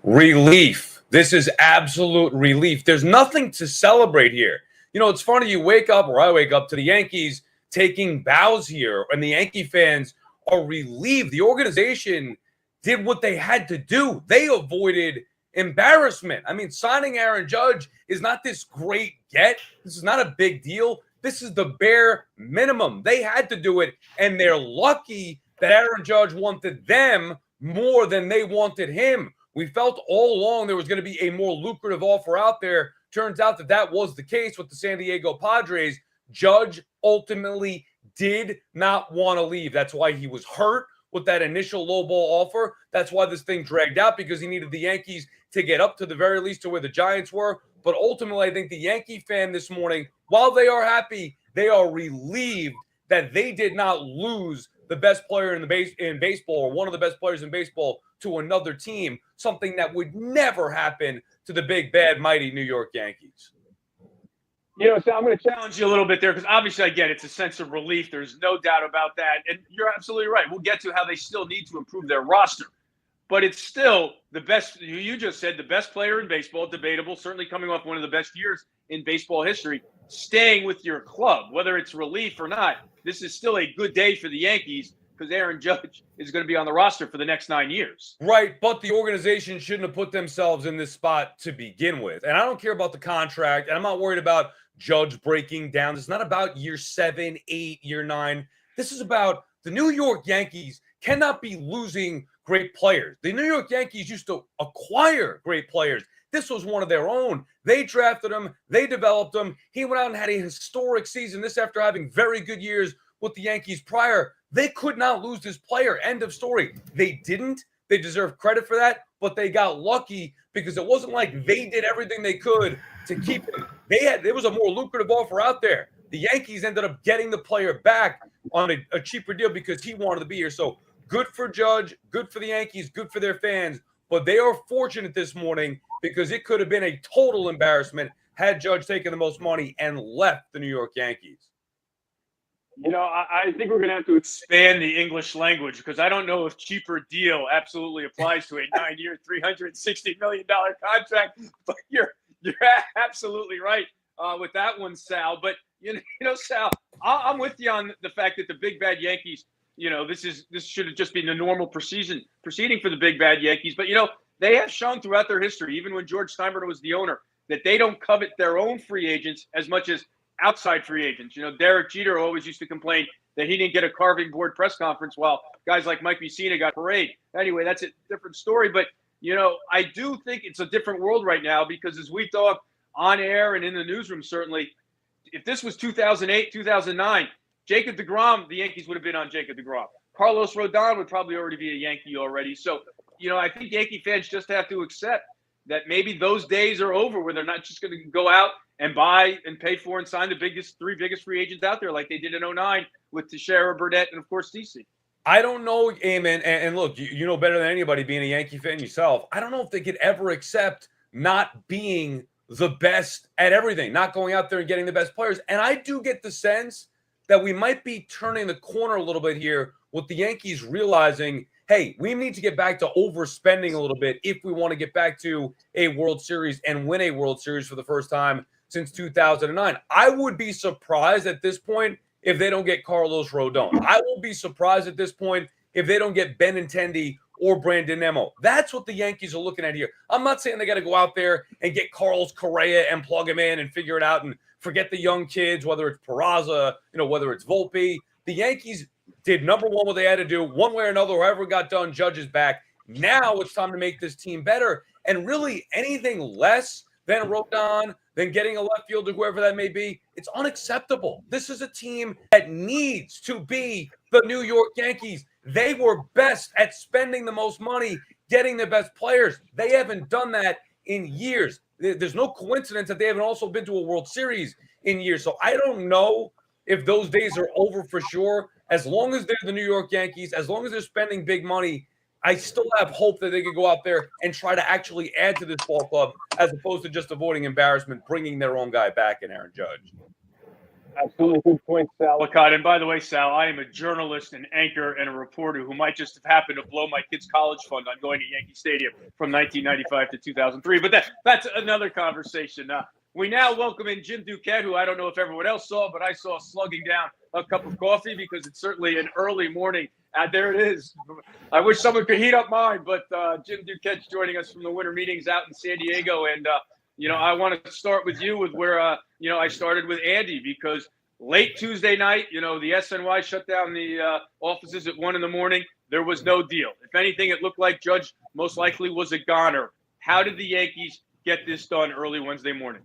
Relief. This is absolute relief. There's nothing to celebrate here. It's funny. You wake up, or I wake up, to the Yankees taking bows here, and the Yankee fans are relieved. The organization did what they had to do. They avoided embarrassment. I mean, signing Aaron Judge is not this great get. This is not a big deal. This is the bare minimum. They had to do it, and they're lucky that Aaron Judge wanted them more than they wanted him. We felt all along there was going to be a more lucrative offer out there. Turns out that was the case with the San Diego Padres. Judge ultimately did not want to leave. That's why he was hurt with that initial low ball offer. That's why this thing dragged out, because he needed the Yankees to get up to the very least to where the Giants were. But ultimately, I think the Yankee fan this morning, while they are happy, they are relieved that they did not lose the best player in baseball, or one of the best players in baseball, to another team, something that would never happen to the big, bad, mighty New York Yankees. So I'm going to challenge you a little bit there, because obviously, again, it's a sense of relief. There's no doubt about that. And you're absolutely right. We'll get to how they still need to improve their roster. But it's still the best, you just said, the best player in baseball, debatable, certainly coming off one of the best years in baseball history, staying with your club, whether it's relief or not. This is still a good day for the Yankees, because Aaron Judge is going to be on the roster for the next 9 years. Right, but the organization shouldn't have put themselves in this spot to begin with. And I don't care about the contract, and I'm not worried about Judge breaking down. This is not about year 7, 8, year 9. This is about the New York Yankees cannot be losing great players. The New York Yankees used to acquire great players. This was one of their own. They drafted him. They developed him. He went out and had a historic season. This after having very good years with the Yankees prior. They could not lose this player. End of story. They didn't. They deserve credit for that, but they got lucky because it wasn't like they did everything they could to keep him. There was a more lucrative offer out there. The Yankees ended up getting the player back on a cheaper deal because he wanted to be here. So good for Judge, good for the Yankees, good for their fans. But they are fortunate this morning because it could have been a total embarrassment had Judge taken the most money and left the New York Yankees. I think we're going to have to expand the English language, because I don't know if cheaper deal absolutely applies to a 9-year, $360 million contract. But you're absolutely right with that one, Sal. But, Sal, I'm with you on the fact that the big bad Yankees, this should have just been the normal proceeding for the big bad Yankees. But, they have shown throughout their history, even when George Steinbrenner was the owner, that they don't covet their own free agents as much as outside free agents. Derek Jeter always used to complain that he didn't get a carving board press conference while guys like Mike Mussina got parade. Anyway, that's a different story. But, I do think it's a different world right now, because as we talk on air and in the newsroom, certainly, if this was 2008, 2009, Jacob deGrom, the Yankees would have been on Jacob deGrom. Carlos Rodon would probably already be a Yankee already. So, I think Yankee fans just have to accept that maybe those days are over, where they're not just going to go out and buy and pay for and sign the three biggest free agents out there like they did in 2009 with Teixeira, Burnett, and, of course, CeCe. I don't know, Eamon, and look, you know better than anybody being a Yankee fan yourself. I don't know if they could ever accept not being the best at everything, not going out there and getting the best players. And I do get the sense that we might be turning the corner a little bit here with the Yankees realizing, hey, we need to get back to overspending a little bit if we want to get back to a World Series and win a World Series for the first time since 2009. I would be surprised at this point if they don't get Carlos Rodon. I will be surprised at this point if they don't get Benintendi or Brandon Nimmo. That's what the Yankees are looking at here. I'm not saying they got to go out there and get Carlos Correa and plug him in and figure it out and forget the young kids, whether it's Peraza, whether it's Volpe. The Yankees did number one what they had to do, one way or another, however got done, Judge is back. Now it's time to make this team better. And really anything less then Rodon, then getting a left fielder, whoever that may be. It's unacceptable. This is a team that needs to be the New York Yankees. They were best at spending the most money, getting the best players. They haven't done that in years. There's no coincidence that they haven't also been to a World Series in years. So I don't know if those days are over for sure. As long as they're the New York Yankees, as long as they're spending big money, I still have hope that they could go out there and try to actually add to this ball club as opposed to just avoiding embarrassment, bringing their own guy back in Aaron Judge. Absolutely good point, Sal. And by the way, Sal, I am a journalist, an anchor, and a reporter who might just have happened to blow my kid's college fund on going to Yankee Stadium from 1995 to 2003. But that's another conversation. We now welcome in Jim Duquette, who I don't know if everyone else saw, but I saw slugging down a cup of coffee because it's certainly an early morning. There it is. I wish someone could heat up mine, but Jim Duquette's joining us from the winter meetings out in San Diego. And, I want to start with you with where, I started with Andy because late Tuesday night, the SNY shut down the offices at 1 a.m. There was no deal. If anything, it looked like Judge most likely was a goner. How did the Yankees get this done early Wednesday morning?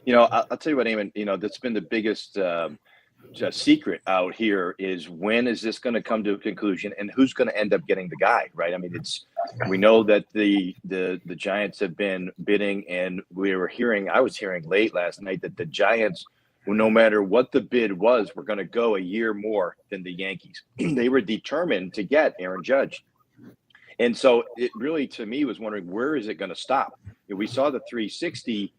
I'll tell you what, Eamon, that's been the biggest secret out here is when is this going to come to a conclusion and who's going to end up getting the guy, right? I mean, we know that the Giants have been bidding, and I was hearing late last night that the Giants, no matter what the bid was, were going to go a year more than the Yankees. They were determined to get Aaron Judge. And so it really, to me, was wondering, where is it going to stop? We saw the 360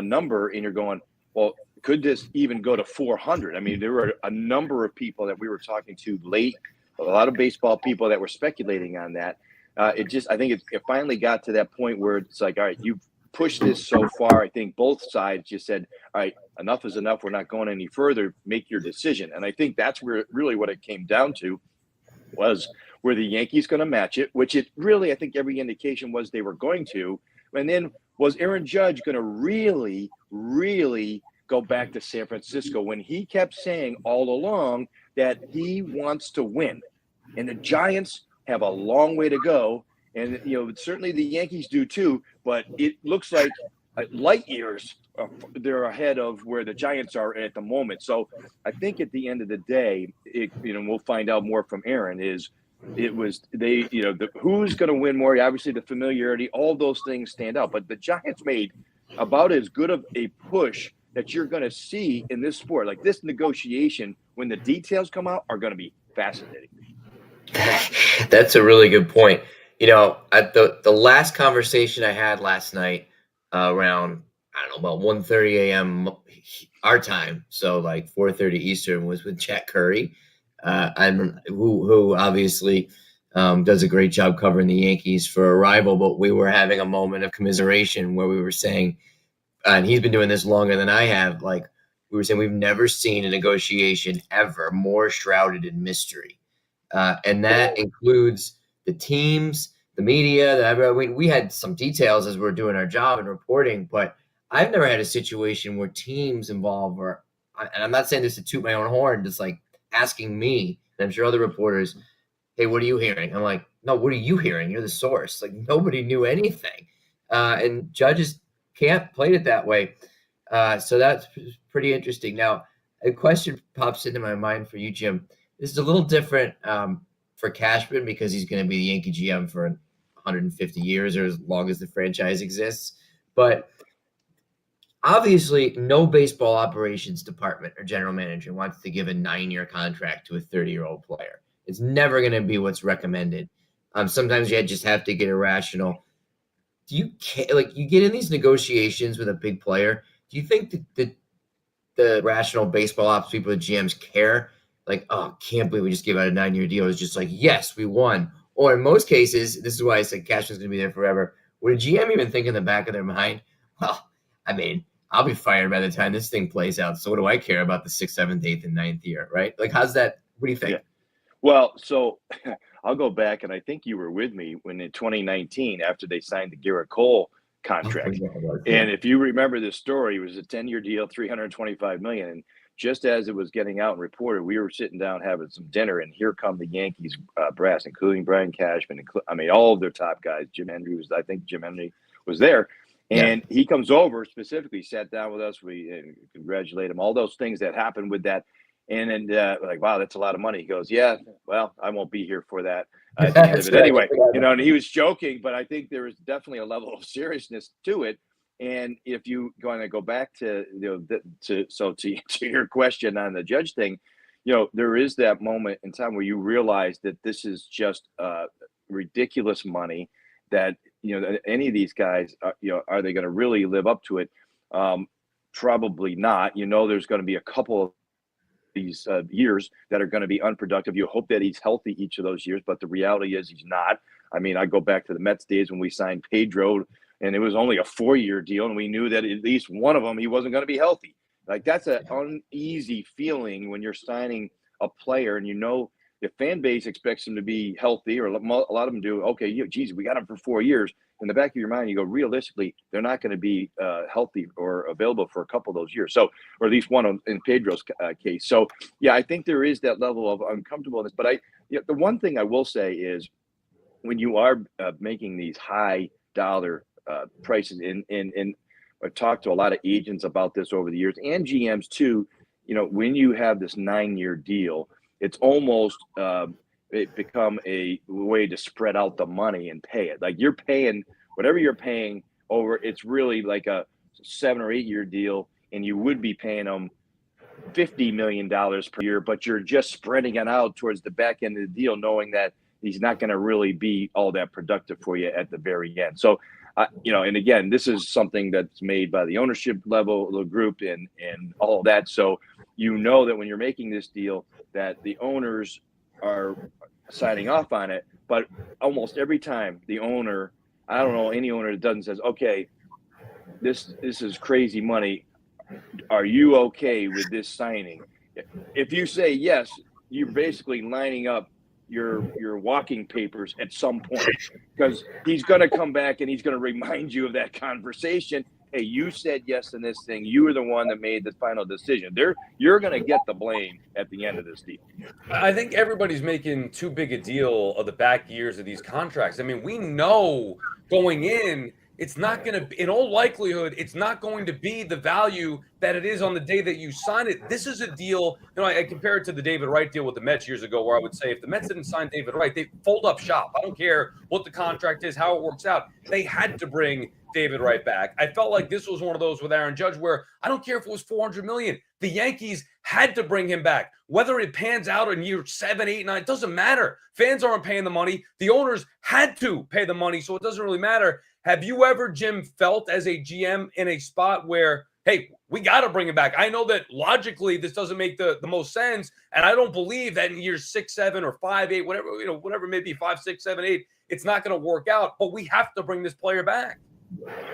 number, and you're going, well, could this even go to 400? I mean, there were a number of people that we were talking to late, a lot of baseball people that were speculating on that. I think it finally got to that point where it's like, all right, you've pushed this so far. I think both sides just said, all right, enough is enough. We're not going any further. Make your decision. And I think that's where really what it came down to was, were the Yankees going to match it, which it really, I think every indication was they were going to. And then was Aaron Judge going to really, really go back to San Francisco when he kept saying all along that he wants to win? And the Giants have a long way to go. And, certainly the Yankees do too, but it looks like light years they're ahead of where the Giants are at the moment. So I think at the end of the day, we'll find out more from Aaron, who's going to win more. Obviously the familiarity, all those things stand out, but the Giants made about as good of a push that you're going to see in this sport. Like this negotiation, when the details come out, are going to be fascinating. That's a really good point. At the last conversation I had last night around, I don't know, about 1:30 a.m. our time, so like 4:30 Eastern, was with Chet Curry, who obviously does a great job covering the Yankees for a rival, but we were having a moment of commiseration where we were saying, and he's been doing this longer than I have, like we were saying, we've never seen a negotiation ever more shrouded in mystery. And that includes the teams, the media. We had some details as we were doing our job and reporting, but I've never had a situation where teams involved and I'm not saying this to toot my own horn, just like asking me, and I'm sure other reporters, hey, what are you hearing? I'm like, no, what are you hearing? You're the source. Like nobody knew anything. And judges can't play it that way. So that's pretty interesting. Now, a question pops into my mind for you, Jim. This is a little different for Cashman because he's going to be the Yankee GM for 150 years or as long as the franchise exists. But obviously, no baseball operations department or general manager wants to give a 9-year contract to a 30-year-old player. It's never going to be what's recommended. Sometimes you just have to get irrational. Do you you get in these negotiations with a big player? Do you think that the rational baseball ops people, the GMs, care? Like, oh, can't believe we just gave out a 9-year deal. It's just like, yes, we won. Or in most cases, this is why I said Cashman's going to be there forever. Would a GM even think in the back of their mind, well, I mean, I'll be fired by the time this thing plays out. So what do I care about the 6th, 7th, 8th, and 9th year, right? Like, how's that? What do you think? Yeah. Well, so I'll go back, and I think you were with me when in 2019, after they signed the Garrett Cole contract. And if you remember this story, it was a 10-year deal, $325 million. And just as it was getting out and reported, we were sitting down having some dinner, and here come the Yankees brass, including Brian Cashman. All of their top guys. Jim Hendry was there. And he comes over specifically, sat down with us. We congratulate him, all those things that happened with that. And then like, wow, that's a lot of money. He goes, yeah, well, I won't be here for that at the end of it anyway. And he was joking, but I think there is definitely a level of seriousness to it. And if you going to go back to, to your question on the judge thing, there is that moment in time where you realize that this is just ridiculous money that, any of these guys, are they going to really live up to it? Probably not. There's going to be a couple of these years that are going to be unproductive. You hope that he's healthy each of those years, but the reality is he's not. I mean, I go back to the Mets days when we signed Pedro, and it was only a 4-year deal, and we knew that at least one of them, he wasn't going to be healthy. Like, that's an uneasy feeling when you're signing a player, and the fan base expects him to be healthy, or a lot of them do. Okay, geez, we got him for 4 years. In the back of your mind, you go, realistically, they're not going to be healthy or available for a couple of those years. So, or at least one in Pedro's case. So, yeah, I think there is that level of uncomfortableness. But the one thing I will say is, when you are making these high dollar prices, and I've talked to a lot of agents about this over the years, and GMs too. When you have this 9-year deal, it's almost it become a way to spread out the money and pay it. Like, you're paying whatever you're paying over. It's really like a 7 or 8 year deal, and you would be paying them $50 million per year, but you're just spreading it out towards the back end of the deal, knowing that he's not going to really be all that productive for you at the very end. So, and again, this is something that's made by the ownership level, the group, and all of that. So, that when you're making this deal, that the owners are signing off on it, but almost every time the owner, I don't know any owner that doesn't says, okay, this is crazy money. Are you okay with this signing? If you say yes, you're basically lining up your walking papers at some point, because he's going to come back and he's going to remind you of that conversation. Hey, you said yes in this thing. You were the one that made the final decision. You're going to get the blame at the end of this deal. I think everybody's making too big a deal of the back years of these contracts. I mean, we know going in, it's not going to, in all likelihood, it's not going to be the value that it is on the day that you sign it. This is a deal, I compare it to the David Wright deal with the Mets years ago, where I would say if the Mets didn't sign David Wright, they fold up shop. I don't care what the contract is, how it works out. They had to bring David Wright back. I felt like this was one of those with Aaron Judge where I don't care if it was $400 million. The Yankees had to bring him back. Whether it pans out in year 7, 8, 9, it doesn't matter. Fans aren't paying the money. The owners had to pay the money, so it doesn't really matter. Have you ever, Jim, felt as a GM in a spot where, hey, we got to bring him back? I know that logically this doesn't make the most sense, and I don't believe that in years 6, 7, or 5, 8, whatever it may be, 5, 6, 7, 8, it's not going to work out. But we have to bring this player back.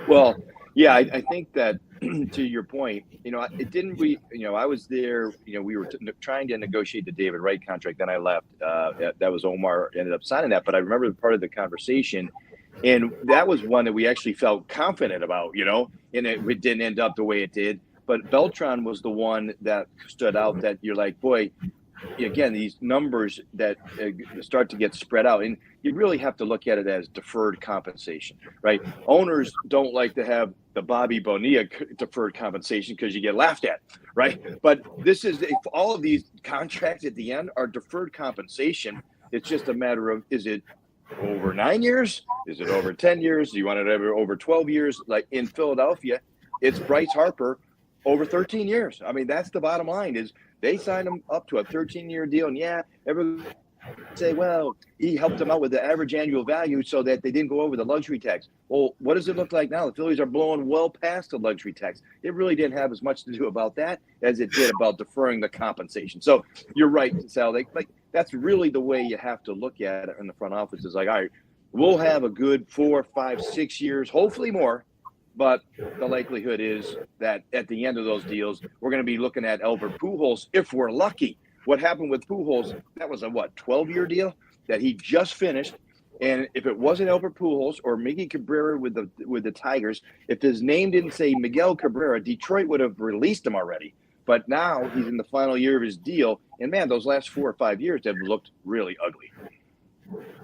Well, yeah, I think that to your point, it didn't. I was there. We were trying to negotiate the David Wright contract. Then I left. That was Omar ended up signing that. But I remember part of the conversation. And that was one that we actually felt confident about, and it didn't end up the way it did. But Beltran was the one that stood out, that you're like, boy, again, these numbers that start to get spread out. And you really have to look at it as deferred compensation, right? Owners don't like to have the Bobby Bonilla deferred compensation because you get laughed at, right? But this is all of these contracts at the end are deferred compensation. It's just a matter of, is it over 9 years? Is it over 10 years? Do you want it over 12 years? Like in Philadelphia, it's Bryce Harper over 13 years. I mean, that's the bottom line, is they signed him up to a 13-year deal. And yeah, everyone say, well, he helped them out with the average annual value so that they didn't go over the luxury tax. Well, what does it look like now? The Phillies are blowing well past the luxury tax. It really didn't have as much to do about that as it did about deferring the compensation. So you're right, Sal. That's really the way you have to look at it in the front office. Is like, all right, we'll have a good 4, 5, 6 years, hopefully more. But the likelihood is that at the end of those deals, we're going to be looking at Albert Pujols if we're lucky. What happened with Pujols, that was a 12-year deal that he just finished. And if it wasn't Albert Pujols or Miggy Cabrera with the Tigers, if his name didn't say Miguel Cabrera, Detroit would have released him already. But now he's in the final year of his deal. And, man, those last 4 or 5 years have looked really ugly.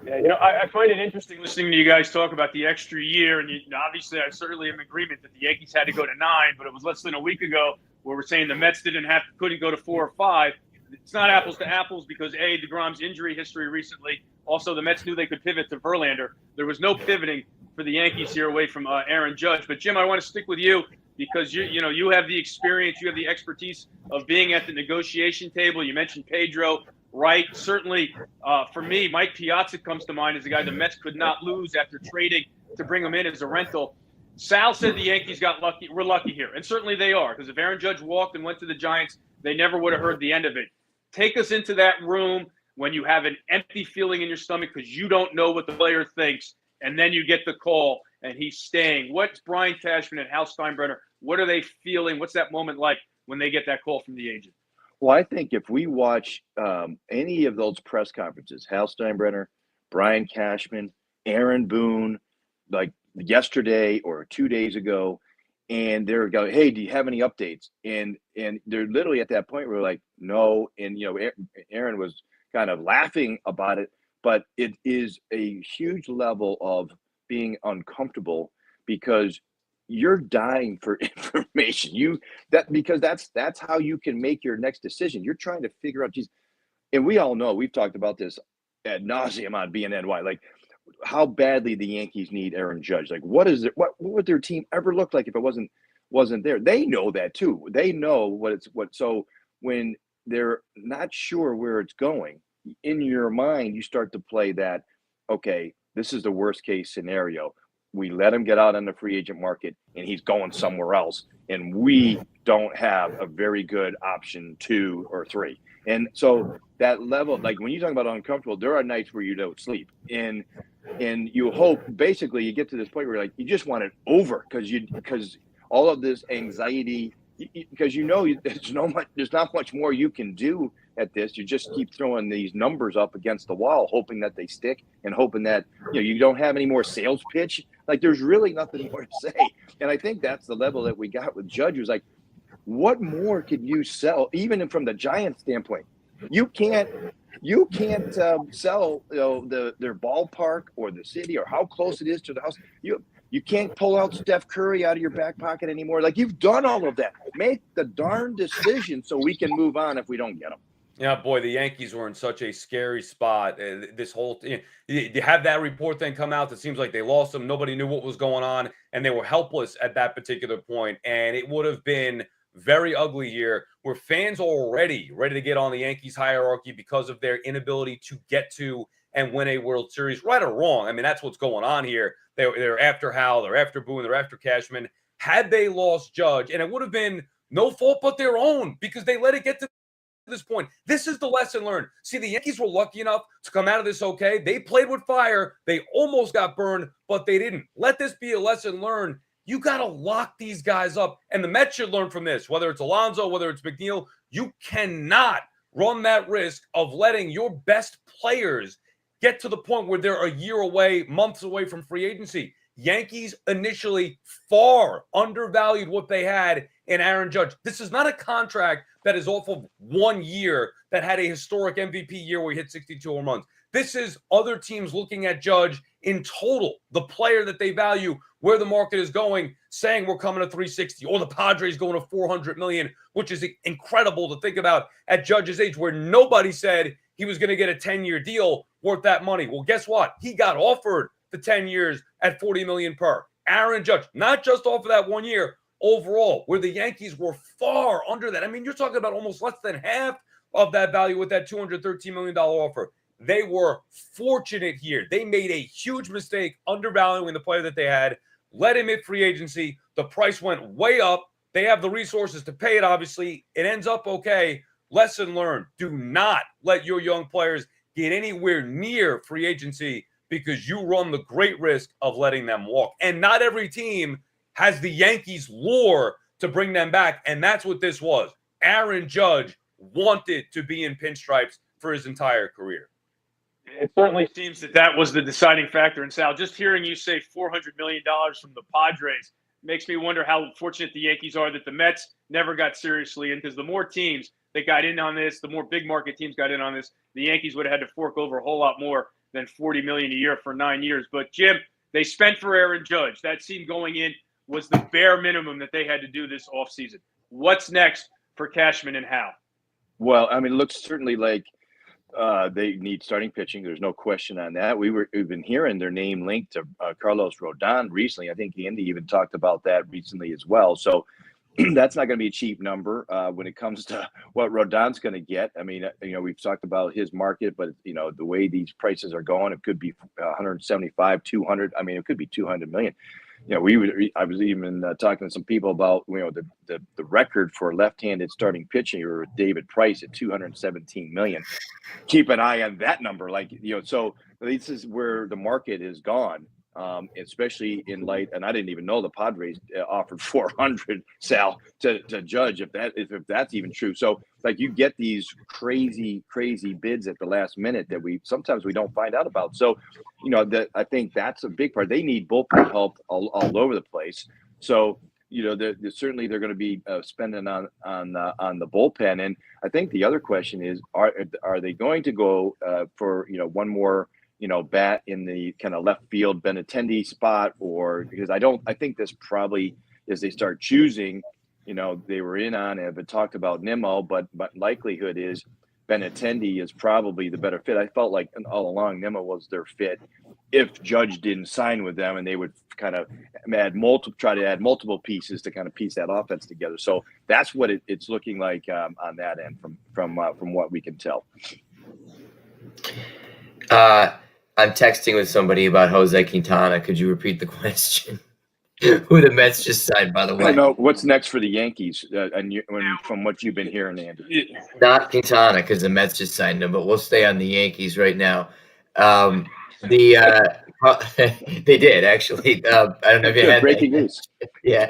Yeah, you know, I find it interesting Listening to you guys talk about the extra year, and obviously I certainly am in agreement that the Yankees had to go to 9, but it was less than a week ago where we're saying the Mets couldn't go to 4 or 5. It's not apples to apples because A, DeGrom's injury history recently. Also, the Mets knew they could pivot to Verlander. There was no pivoting for the Yankees here away from Aaron Judge. But Jim, I want to stick with you because you have the experience, you have the expertise of being at the negotiation table. You mentioned Pedro. Right. Certainly, for me, Mike Piazza comes to mind as a guy the Mets could not lose after trading to bring him in as a rental. Sal said the Yankees got lucky. We're lucky here. And certainly they are, because if Aaron Judge walked and went to the Giants, they never would have heard the end of it. Take us into that room when you have an empty feeling in your stomach because you don't know what the player thinks, and then you get the call and he's staying. What's Brian Cashman and Hal Steinbrenner? What are they feeling? What's that moment like when they get that call from the agent? Well, I think if we watch any of those press conferences, Hal Steinbrenner, Brian Cashman, Aaron Boone, like yesterday or 2 days ago, and they're going, "Hey, do you have any updates?" And they're literally at that point where we're like, "No." And Aaron was kind of laughing about it, but it is a huge level of being uncomfortable because you're dying for information. Because that's how you can make your next decision. You're trying to figure out, geez, and we all know, we've talked about this ad nauseum on BNNY, like how badly the Yankees need Aaron Judge. Like, what would their team ever look like if it wasn't there? They know that too. They know so when they're not sure where it's going, in your mind, you start to play that, okay, this is the worst case scenario. We let him get out on the free agent market and he's going somewhere else. And we don't have a very good option 2 or 3. And so that level, like when you talk about uncomfortable, there are nights where you don't sleep. And you hope, basically, you get to this point where like you just want it over because all of this anxiety, because there's not much more you can do at this. You just keep throwing these numbers up against the wall, hoping that they stick and hoping that you don't have any more sales pitch. Like there's really nothing more to say. And I think that's the level that we got with Judge. Was like, what more could you sell? Even from the Giants standpoint, you can't sell their ballpark or the city or how close it is to the house. You can't pull out Steph Curry out of your back pocket anymore. Like you've done all of that. Make the darn decision so we can move on if we don't get them. Yeah, boy, the Yankees were in such a scary spot. This whole you have that report then come out that seems like they lost them. Nobody knew what was going on, and they were helpless at that particular point. And it would have been very ugly here, where fans are already ready to get on the Yankees hierarchy because of their inability to get to and win a World Series, right or wrong. I mean, that's what's going on here. They're after Hal, they're after Boone, they're after Cashman. Had they lost Judge, and it would have been no fault but their own because they let it get to this point. This is the lesson learned. See, the Yankees were lucky enough to come out of this okay. They played with fire. They almost got burned, but they didn't. Let this be a lesson learned. You got to lock these guys up. And the Mets should learn from this, whether it's Alonso, whether it's McNeil. You cannot run that risk of letting your best players get to the point where they're a year away, months away from free agency. Yankees initially far undervalued what they had in Aaron Judge. This is not a contract that is off of 1 year that had a historic MVP year where he hit 62 home runs. This is other teams looking at Judge in total, the player that they value, where the market is going, saying we're coming to 360, or the Padres going to 400 million, which is incredible to think about at Judge's age, where nobody said he was going to get a 10-year deal worth that money. Well, guess what? He got offered the 10 years at 40 million per. Aaron Judge, not just off of that 1 year, overall, where the Yankees were far under that. I mean, you're talking about almost less than half of that value with that $213 million offer. They were fortunate here. They made a huge mistake undervaluing the player that they had, let him hit free agency. The price went way up. They have the resources to pay it, obviously. It ends up okay. Lesson learned. Do not let your young players get anywhere near free agency because you run the great risk of letting them walk. And not every team has the Yankees lure to bring them back. And that's what this was. Aaron Judge wanted to be in pinstripes for his entire career. It certainly seems that was the deciding factor. And Sal, just hearing you say $400 million from the Padres makes me wonder how fortunate the Yankees are that the Mets never got seriously in, because the more teams that got in on this, the more big market teams got in on this, the Yankees would have had to fork over a whole lot more than $40 million a year for 9 years. But Jim, they spent for Aaron Judge. That seemed going in was the bare minimum that they had to do this offseason. What's next for Cashman and Howe? Well, I mean, it looks certainly like they need starting pitching. There's no question on that. We've been hearing their name linked to Carlos Rodon recently. I think Andy even talked about that recently as well. So that's not going to be a cheap number when it comes to what Rodon's going to get. I mean, we've talked about his market, but the way these prices are going, it could be 175, 200. I mean, it could be 200 million. I was even talking to some people about the record for left-handed starting pitching or David Price at 217 million. Keep an eye on that number, so this is where the market is gone, especially in light. And I didn't even know the Padres offered 400, Sal, to Judge if that's even true. So you get these crazy bids at the last minute that we sometimes don't find out about. So I think that's a big part. They need bullpen help all over the place. So certainly they're going to be spending on the bullpen. And I think the other question is, are they going to go for one more bat in the kind of left field Benintendi spot, or because I think this probably as they start choosing, they were in on it, but talked about Nimmo, but likelihood is Benintendi is probably the better fit. I felt like all along Nimmo was their fit if Judge didn't sign with them, and they would kind of try to add multiple pieces to kind of piece that offense together. So that's what it's looking like on that end from what we can tell. I'm texting with somebody about Jose Quintana. Could you repeat the question? Who the Mets just signed, by the way? No, what's next for the Yankees? From what you've been hearing, Andy, not Quintana because the Mets just signed him, but we'll stay on the Yankees right now. They did actually. I don't know if you had breaking news. Yeah.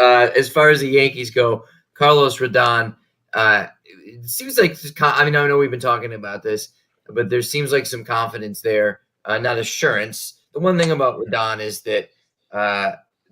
As far as the Yankees go, Carlos Rodon. It seems like I know we've been talking about this, but there seems like some confidence there, not assurance. The one thing about Rodon is that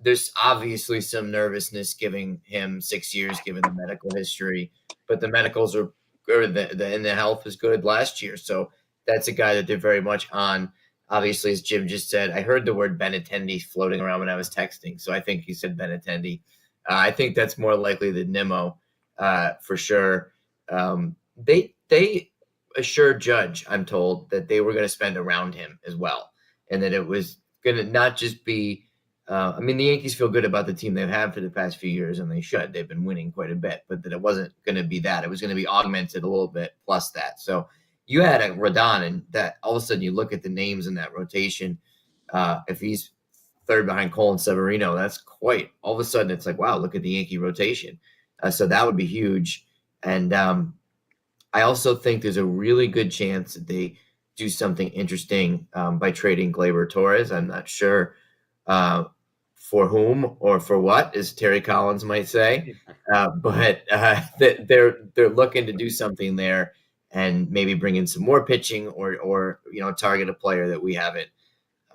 there's obviously some nervousness giving him 6 years, given the medical history, but the medicals and the health is good last year. So that's a guy that they're very much on. Obviously, as Jim just said, I heard the word Benintendi floating around when I was texting. So I think he said Benintendi. I think that's more likely than Nimmo for sure. They assured Judge, I'm told, that they were going to spend around him as well. And that it was going to not just be the Yankees feel good about the team they've had for the past few years, and they should. They've been winning quite a bit, but that it wasn't going to be that. It was going to be augmented a little bit plus that. So you had a Rodon, and that all of a sudden you look at the names in that rotation. If he's third behind Cole and Severino, that's quite – all of a sudden it's like, wow, look at the Yankee rotation. So that would be huge. And I also think there's a really good chance that they do something interesting by trading Gleyber Torres. I'm not sure for whom or for what, as Terry Collins might say, but they're looking to do something there and maybe bring in some more pitching or target a player that we haven't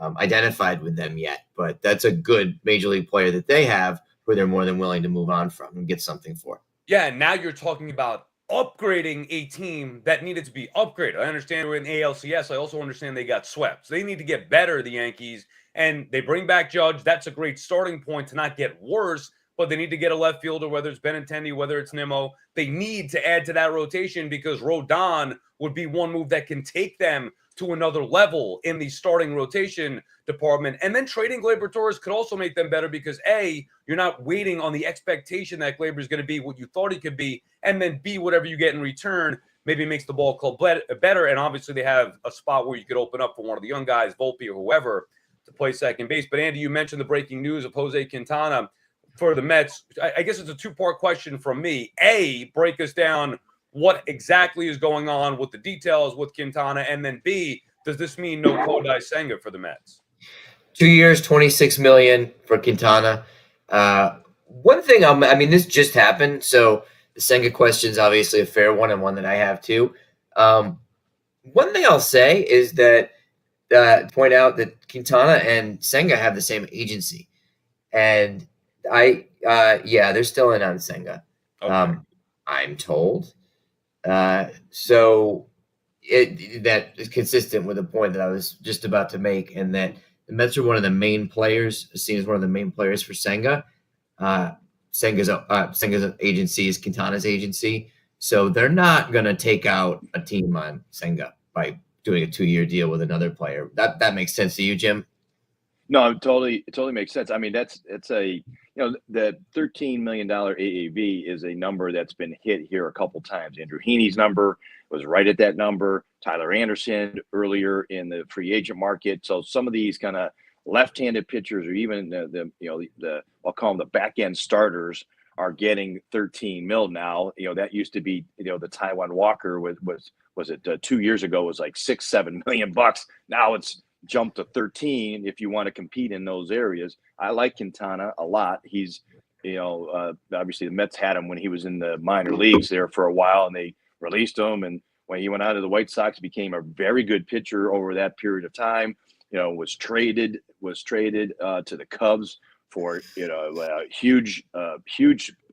identified with them yet. But that's a good major league player that they have who they're more than willing to move on from and get something for. Yeah, and now you're talking about upgrading a team that needed to be upgraded. I understand we're in ALCS. I also understand they got swept. So they need to get better, the Yankees, and they bring back Judge. That's a great starting point to not get worse, but they need to get a left fielder, whether it's Benintendi, whether it's Nimmo. They need to add to that rotation because Rodon would be one move that can take them to another level in the starting rotation department. And then trading Gleyber Torres could also make them better because A, you're not waiting on the expectation that Gleyber is going to be what you thought he could be, and then B, whatever you get in return maybe makes the ball club better. And obviously they have a spot where you could open up for one of the young guys, Volpe or whoever, to play second base. But Andy, you mentioned the breaking news of Jose Quintana for the Mets. I guess it's a two-part question from me. A, break us down what exactly is going on with the details with Quintana, and then B, does this mean no Kodai Senga for the Mets? 2 years, $26 million for Quintana. One thing, this just happened, so the Senga question is obviously a fair one and one that I have too. One thing I'll say is that point out that Quintana and Senga have the same agency, and they're still in on Senga. Okay. I'm told. So that is consistent with the point that I was just about to make, and that the Mets are one of the main players, seen as one of the main players for Senga. Senga's agency is Quintana's agency, so they're not going to take out a team on Senga by doing a 2-year deal with another player. That makes sense to you, Jim? No, it totally makes sense. I mean, the $13 million AAV is a number that's been hit here a couple times. Andrew Heaney's number was right at that number. Tyler Anderson earlier in the free agent market. So some of these kind of left-handed pitchers, or even the I'll call them the back end starters, are getting 13 mil now. That used to be the Taiwan Walker was it 2 years ago was like $6-7 million bucks. Now it's jumped to 13 if you want to compete in those areas. I like Quintana a lot. He's obviously the Mets had him when he was in the minor leagues there for a while, and they released him, and when he went out of the White Sox, became a very good pitcher over that period of time. Was traded to the Cubs for a huge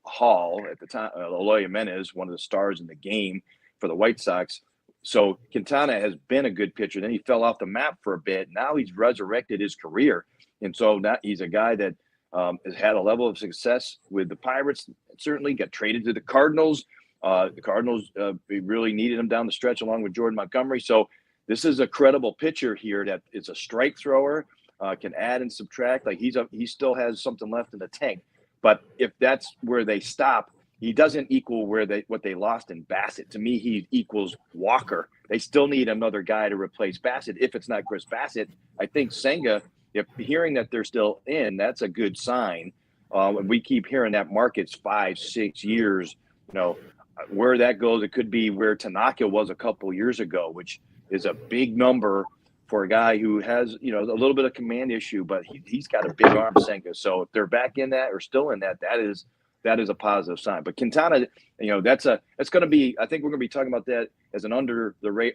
haul at the time. Eloy Jimenez, one of the stars in the game for the White Sox. So Quintana has been a good pitcher. Then he fell off the map for a bit. Now he's resurrected his career, and so now he's a guy that has had a level of success with the Pirates. Certainly got traded to the Cardinals. The Cardinals really needed him down the stretch along with Jordan Montgomery. So this is a credible pitcher here that is a strike thrower, can add and subtract. Like he still has something left in the tank. But if that's where they stop, he doesn't equal what they lost in Bassett. To me, he equals Walker. They still need another guy to replace Bassett. If it's not Chris Bassett, I think Senga, if hearing that they're still in, that's a good sign. And we keep hearing that market's 5-6 years. Where that goes, it could be where Tanaka was a couple years ago, which is a big number for a guy who has, a little bit of command issue, but he's got a big arm, Senga. So if they're back in that or still in that is a positive sign. But Quintana, it's going to be, I think we're going to be talking about that as an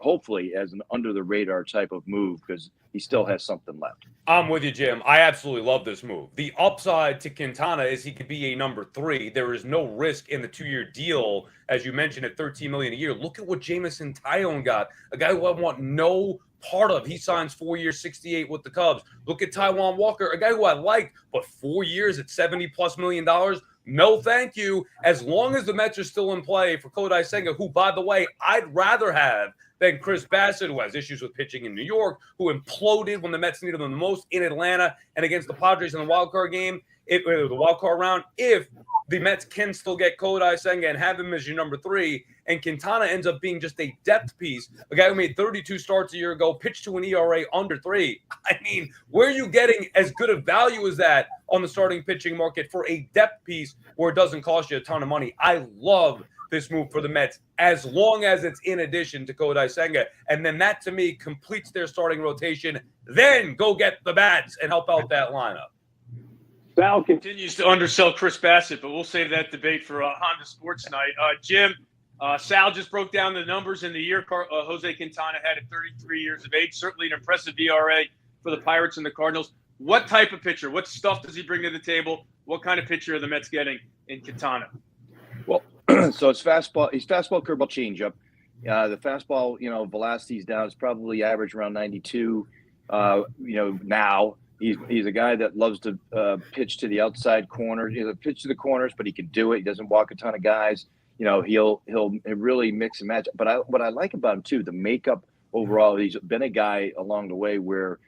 hopefully as an under the radar type of move, because he still has something left. I'm with you, Jim. I absolutely love this move. The upside to Quintana is he could be a number 3. There is no risk in the 2-year deal, as you mentioned, at $13 million a year. Look at what Jameson Taillon got, a guy who I want no part of. He signs 4 years, 68 with the Cubs. Look at Taiwan Walker, a guy who I like, but 4 years at $70+ million. No, thank you. As long as the Mets are still in play for Kodai Senga, who, by the way, I'd rather have than Chris Bassett, who has issues with pitching in New York, who imploded when the Mets needed him the most in Atlanta and against the Padres in the wild card game, the wild card round. If the Mets can still get Kodai Senga and have him as your number 3, and Quintana ends up being just a depth piece, a guy who made 32 starts a year ago, pitched to an ERA under 3. I mean, where are you getting as good a value as that on the starting pitching market for a depth piece where it doesn't cost you a ton of money? I love this move for the Mets, as long as it's in addition to Kodai Senga. And then that, to me, completes their starting rotation. Then go get the bats and help out that lineup. Sal Continues to undersell Chris Bassett, but we'll save that debate for Honda Sports Night. Jim, Sal just broke down the numbers in the year Jose Quintana had at 33 years of age. Certainly an impressive ERA for the Pirates and the Cardinals. What type of pitcher, what stuff does he bring to the table? What kind of pitcher are the Mets getting in Quintana? Well, so it's fastball. He's fastball, curveball, changeup. The fastball, velocity's down. It's probably average around 92. Now he's a guy that loves to pitch to the outside corner. Pitch to the corners, but he can do it. He doesn't walk a ton of guys. He'll really mix and match. But what I like about him too, the makeup overall, he's been a guy along the way where,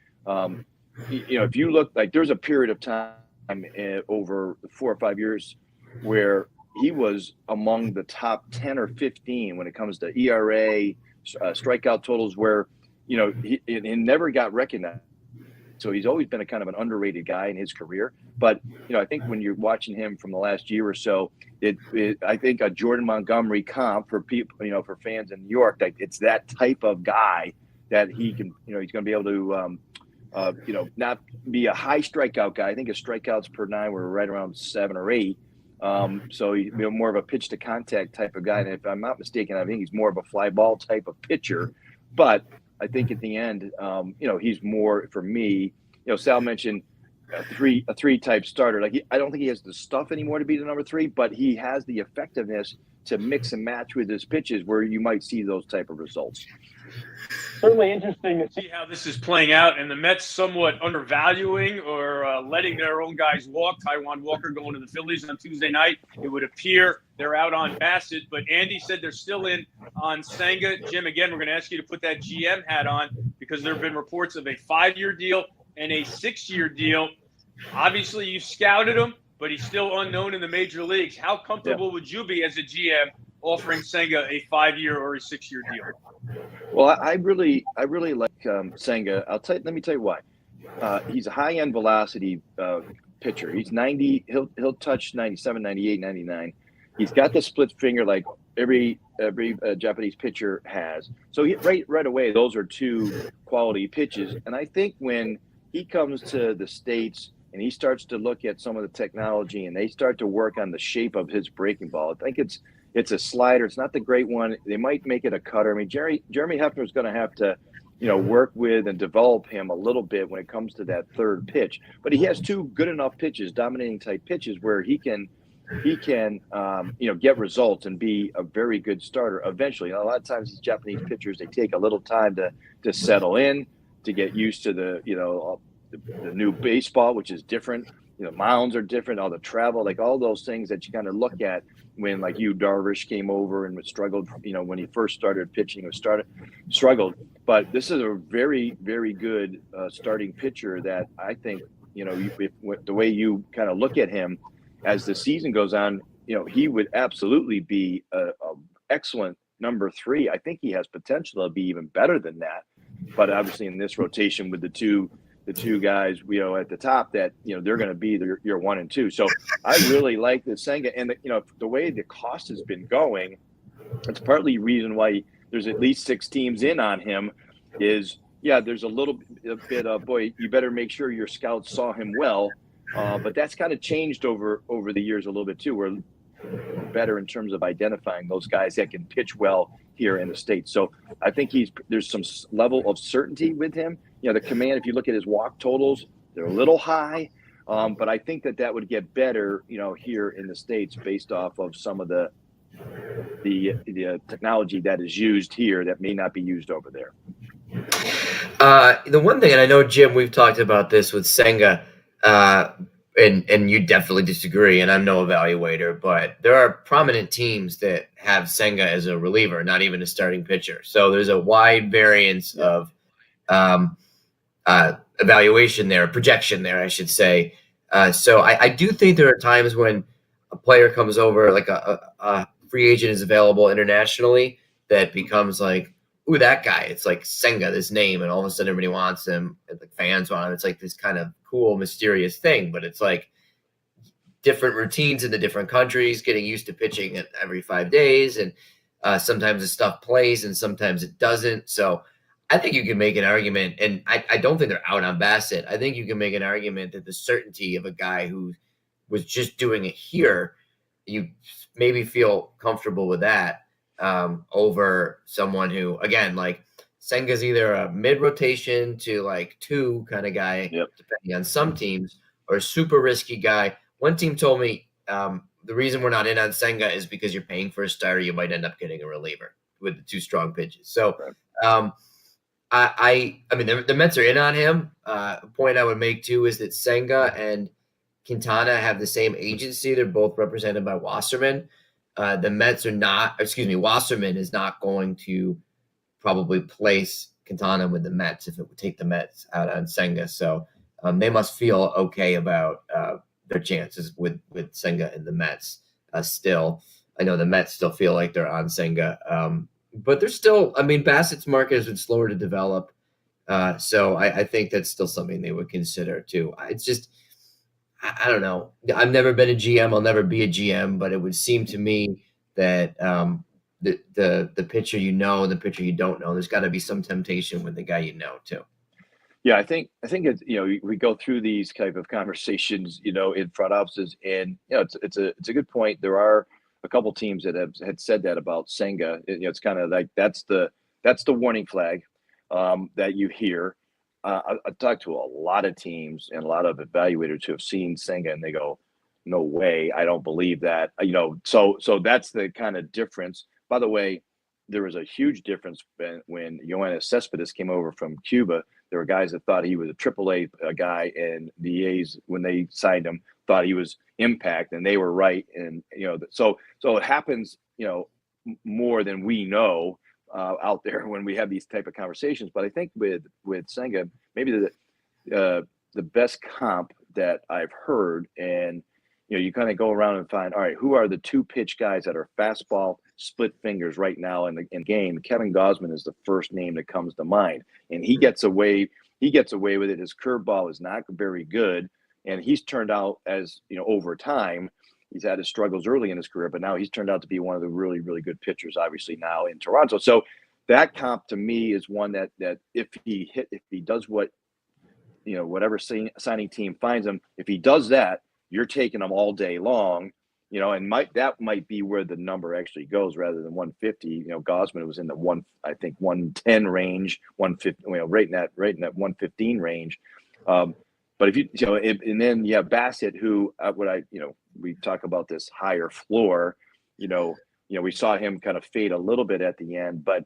if you look, like there's a period of time over 4 or 5 years where he was among the top 10 or 15 when it comes to ERA, strikeout totals, where, he never got recognized. So he's always been a kind of an underrated guy in his career. But, I think when you're watching him from the last year or so, I think a Jordan Montgomery comp for people, for fans in New York, that it's that type of guy that he can, he's going to be able to, not be a high strikeout guy. I think his strikeouts per 9 were right around 7 or 8. So he's more of a pitch to contact type of guy. And if I'm not mistaken, I think he's more of a fly ball type of pitcher. But I think at the end, he's more, for me, Sal mentioned a three type starter. I don't think he has the stuff anymore to be the number 3, but he has the effectiveness to mix and match with his pitches where you might see those type of results. Certainly interesting to see See how this is playing out, and the Mets somewhat undervaluing or letting their own guys walk. Taijuan Walker going to the Phillies on Tuesday night. It would appear they're out on Bassett, but Andy said they're still in on Senga. Jim, again, we're going to ask you to put that GM hat on because there have been reports of a 5-year deal and a 6-year deal. Obviously, you've scouted him, but he's still unknown in the major leagues. How comfortable would you be as a GM offering Senga a 5-year or a 6-year deal? Well, I really like Senga. Let me tell you why. He's a high-end velocity pitcher. He's 90. He'll touch 97, 98, 99. He's got the split finger like every Japanese pitcher has. So right away, those are two quality pitches. And I think when he comes to the States and he starts to look at some of the technology and they start to work on the shape of his breaking ball, I think it's a slider. It's not the great one. They might make it a cutter. I mean, Jeremy Hefner is going to have to, work with and develop him a little bit when it comes to that third pitch. But he has two good enough pitches, dominating type pitches, where he can, get results and be a very good starter eventually. A lot of times these Japanese pitchers, they take a little time to settle in, to get used to the new baseball, which is different. Mounds are different, all the travel, like all those things that you kind of look at when like Darvish came over and struggled, when he first started pitching, struggled. But this is a very, very good starting pitcher that I think, the way you kind of look at him as the season goes on, he would absolutely be a excellent number 3. I think he has potential to be even better than that. But obviously in this rotation with the two guys, at the top, that they're going to be your 1 and 2. So I really like the Senga, and the way the cost has been going, it's partly reason why there's at least 6 teams in on him. There's a bit of boy, you better make sure your scouts saw him well, but that's kind of changed over the years a little bit too. We're better in terms of identifying those guys that can pitch well here in the States. So I think there's some level of certainty with him. The command, if you look at his walk totals, they're a little high, but I think that would get better, here in the States based off of some of the technology that is used here that may not be used over there. The one thing, and I know, Jim, we've talked about this with Senga, and you definitely disagree, and I'm no evaluator, but there are prominent teams that have Senga as a reliever, not even a starting pitcher. So there's a wide variance of evaluation there, projection there, I should say. So I do think there are times when a player comes over, like a free agent is available internationally, that becomes like, ooh, that guy. It's like Senga, this name, and all of a sudden everybody wants him, and the fans want him. It's like this kind of cool, mysterious thing, but it's like different routines in the different countries, getting used to pitching it every 5 days, and sometimes the stuff plays and sometimes it doesn't. So I think you can make an argument, and I don't think they're out on Bassett. I think you can make an argument that the certainty of a guy who was just doing it here, you maybe feel comfortable with that over someone who, again, like Senga's either a mid-rotation to like 2 kind of guy, depending on some teams, or a super risky guy. One team told me the reason we're not in on Senga is because you're paying for a starter. You might end up getting a reliever with the 2 strong pitches. So I mean, the Mets are in on him. A point I would make too is that Senga and Quintana have the same agency. They're both represented by Wasserman. The Mets are not, Wasserman is not going to probably place Quintana with the Mets if it would take the Mets out on Senga. So they must feel okay about their chances with Senga and the Mets still. I know the Mets still feel like they're on Senga. But they're still, Bassett's market has been slower to develop. So I think that's still something they would consider too. It's just, I don't know. I've never been a GM. I'll never be a GM, but it would seem to me that the pitcher and the pitcher you don't know, there's got to be some temptation with the guy you know too. Yeah, I think it's, we go through these type of conversations, in front offices, and it's a good point. There are a couple teams that had said that about Senga. It's kind of like that's the warning flag that you hear. I talked to a lot of teams and a lot of evaluators who have seen Senga, and they go, "No way, I don't believe that." So that's the kind of difference. By the way, there was a huge difference when Yoenis Cespedes came over from Cuba. There were guys that thought he was a AAA guy, and the A's, when they signed him, thought he was impact, and they were right. And so it happens, more than we know out there when we have these type of conversations. But I think with Senga, maybe the best comp that I've heard, and you kind of go around and find, all right, who are the two pitch guys that are fastball split fingers right now in the game? Kevin Gausman is the first name that comes to mind, and he gets away with it. His curveball is not very good, and he's turned out, as over time, he's had his struggles early in his career, but now he's turned out to be one of the really, really good pitchers, obviously, now in Toronto. So that comp to me is one that if he does what, whatever signing team finds him, if he does that, you're taking him all day long, and that might be where the number actually goes rather than 150. Gausman was in the 110 range, 150, right in that 115 range. But if and then you have Bassett, who we talk about this higher floor, we saw him kind of fade a little bit at the end, but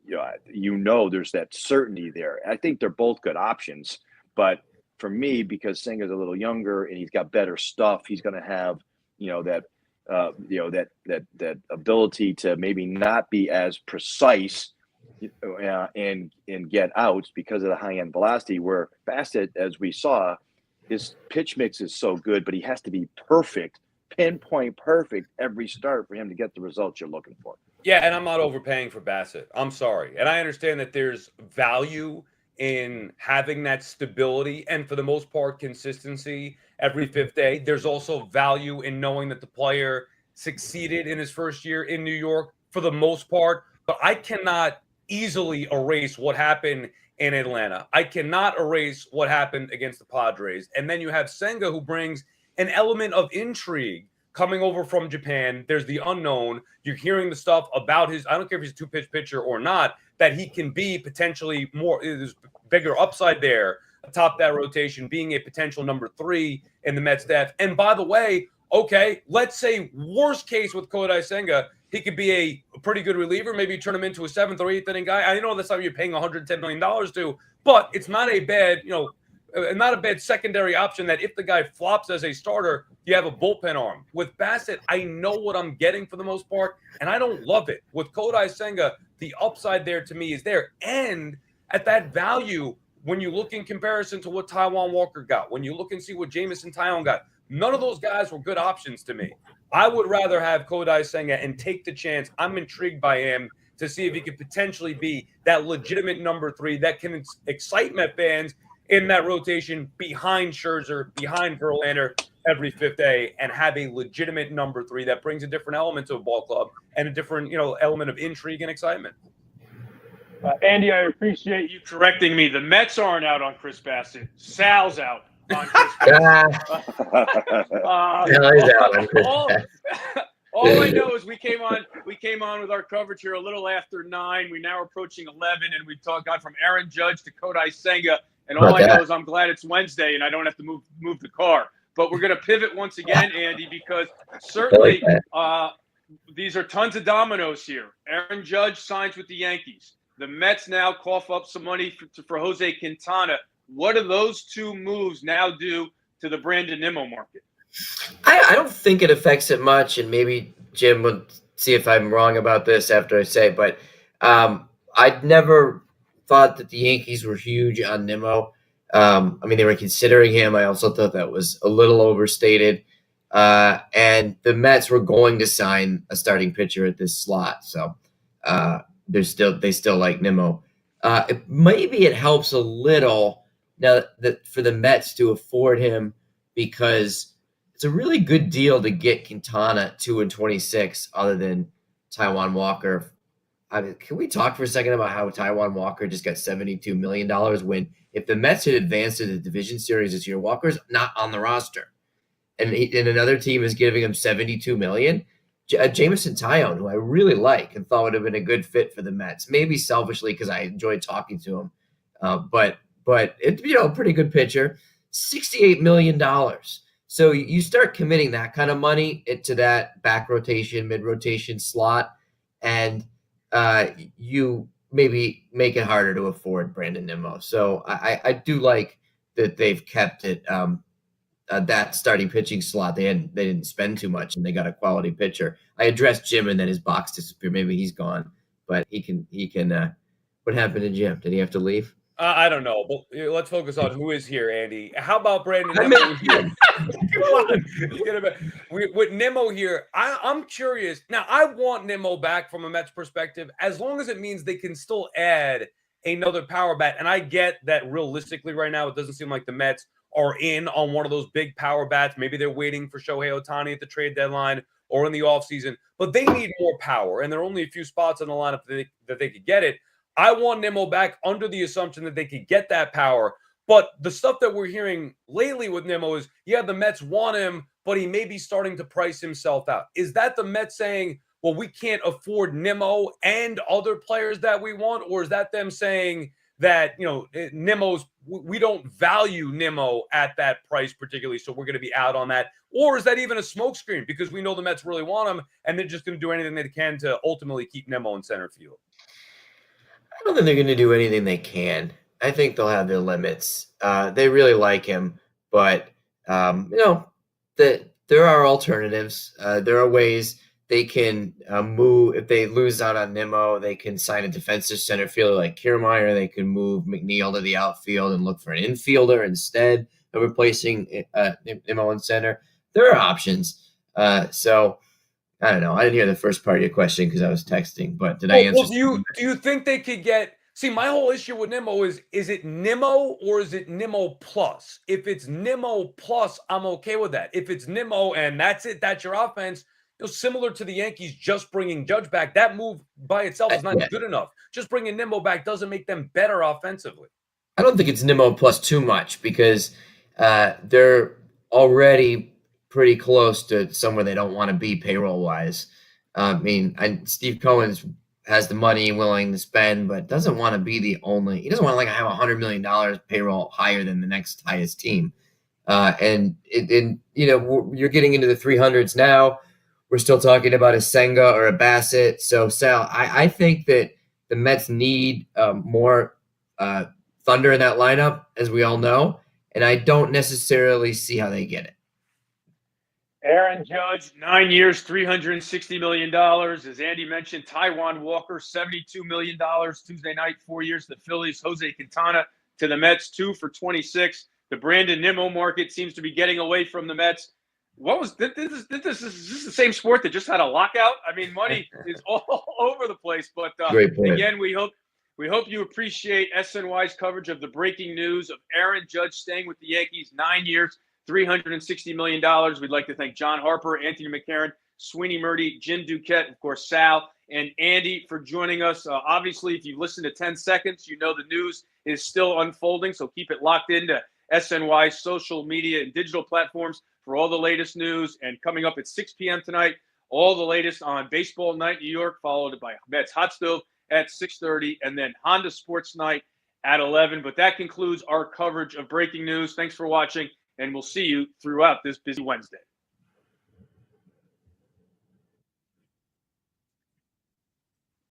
there's that certainty there. I think they're both good options, but for me, because Senga's a little younger and he's got better stuff, he's going to have, that ability to maybe not be as precise and get outs because of the high end velocity. Where Bassett, as we saw, his pitch mix is so good, but he has to be perfect, pinpoint perfect every start for him to get the results you're looking for. Yeah, and I'm not overpaying for Bassett. I'm sorry. And I understand that there's value in having that stability and, for the most part, consistency every fifth day. There's also value in knowing that the player succeeded in his first year in New York for the most part. But I cannot easily erase what happened in Atlanta. I cannot erase what happened against the Padres. And then you have Senga, who brings an element of intrigue coming over from Japan. There's the unknown. You're hearing the stuff about I don't care if he's a two-pitch pitcher or not, that he can be potentially more, there's bigger upside there atop that rotation, being a potential number 3 in the Mets staff. And by the way, okay, let's say worst case with Kodai Senga, he could be a pretty good reliever. Maybe you turn him into a 7th or 8th inning guy. I know that's not what you're paying $110 million to, but it's not a bad, not a bad secondary option that if the guy flops as a starter, you have a bullpen arm. With Bassett, I know what I'm getting for the most part, and I don't love it. With Kodai Senga, the upside there to me is there. And at that value, when you look in comparison to what Taijuan Walker got, when you look and see what Jamison Tyone got, none of those guys were good options to me. I would rather have Kodai Senga and take the chance. I'm intrigued by him to see if he could potentially be that legitimate number 3 that can excite Met fans in that rotation behind Scherzer, behind Verlander every fifth day, and have a legitimate number 3 that brings a different element to a ball club and a different, element of intrigue and excitement. Andy, I appreciate you correcting me. The Mets aren't out on Chris Bassett. Sal's out on Chris Bassett. All I know is we came on with our coverage here a little after 9. We now are approaching 11, and we've gone from Aaron Judge to Kodai Senga. And all I know is I'm glad it's Wednesday and I don't have to move the car. But we're going to pivot once again, Andy, because certainly these are tons of dominoes here. Aaron Judge signs with the Yankees. The Mets now cough up some money for Jose Quintana. What do those two moves now do to the Brandon Nimmo market? I don't think it affects it much, and maybe Jim will see if I'm wrong about this after I say it, but I'd never thought that the Yankees were huge on Nimmo. They were considering him. I also thought that was a little overstated. And the Mets were going to sign a starting pitcher at this slot. So they still like Nimmo. Maybe it helps a little now that for the Mets to afford him, because it's a really good deal to get Quintana 2 and 26 other than Taijuan Walker. Can we talk for a second about how Taijuan Walker just got $72 million when if the Mets had advanced to the division series this year, Walker's not on the roster. And another team is giving him $72 million. Jamison Tyone, who I really like and thought would have been a good fit for the Mets, maybe selfishly because I enjoyed talking to him. But it's, a pretty good pitcher, $68 million. So you start committing that kind of money to that back rotation, mid rotation slot. And you maybe make it harder to afford Brandon Nimmo. So I do like that they've kept it that starting pitching slot. They didn't spend too much and they got a quality pitcher. I addressed Jim and then his box disappeared. Maybe he's gone, but he can. What happened to Jim? Did he have to leave? I don't know, but let's focus on who is here, Andy. How about Brandon Nimmo here? Come on, let's get it back. With Nimmo here, I'm curious. Now, I want Nimmo back from a Mets perspective, as long as it means they can still add another power bat. And I get that realistically right now, it doesn't seem like the Mets are in on one of those big power bats. Maybe they're waiting for Shohei Ohtani at the trade deadline or in the offseason, but they need more power. And there are only a few spots on the lineup that they could get it. I want Nimmo back under the assumption that they could get that power. But the stuff that we're hearing lately with Nimmo is, yeah, the Mets want him, but he may be starting to price himself out. Is that the Mets saying, well, we can't afford Nimmo and other players that we want? Or is that them saying that, we don't value Nimmo at that price particularly, so we're going to be out on that? Or is that even a smokescreen because we know the Mets really want him and they're just going to do anything they can to ultimately keep Nimmo in center field? I don't think they're going to do anything they can. I think they'll have their limits. They really like him, but there are alternatives. There are ways they can move. If they lose out on Nimmo, they can sign a defensive center fielder like Kiermaier. They can move McNeil to the outfield and look for an infielder instead of replacing Nimmo in center. There are options. So I don't know. I didn't hear the first part of your question because I was texting, but did I answer? Do you think they could get? See, my whole issue with Nimmo is it Nimmo or is it Nimmo plus? If it's Nimmo plus, I'm okay with that. If it's Nimmo and that's it, that's your offense, similar to the Yankees just bringing Judge back, that move by itself is not good enough. Just bringing Nimmo back doesn't make them better offensively. I don't think it's Nimmo plus too much because they're already pretty close to somewhere they don't want to be payroll-wise. Steve Cohen has the money willing to spend, but doesn't want to be the only. He doesn't want to have $100 million payroll higher than the next highest team. You're getting into the 300s now. We're still talking about a Senga or a Bassett. So, Sal, I think that the Mets need more thunder in that lineup, as we all know, and I don't necessarily see how they get it. Aaron Judge, 9 years, $360 million. As Andy mentioned, Taijuan Walker, $72 million Tuesday night, 4 years. The Phillies, Jose Quintana to the Mets, 2 for $26. The Brandon Nimmo market seems to be getting away from the Mets. Is this the same sport that just had a lockout? I mean, money is all over the place. But again, we hope you appreciate SNY's coverage of the breaking news of Aaron Judge staying with the Yankees, 9 years. $360 million. We'd like to thank John Harper, Anthony McCarron, Sweeney Murdy, Jim Duquette, of course, Sal, and Andy for joining us. Obviously, if you listen to 10 seconds, you know the news is still unfolding, so keep it locked into SNY's social media and digital platforms for all the latest news. And coming up at 6 p.m. tonight, all the latest on Baseball Night New York, followed by Mets Hot Stove at 6:30, and then Honda Sports Night at 11. But that concludes our coverage of breaking news. Thanks for watching. And we'll see you throughout this busy Wednesday.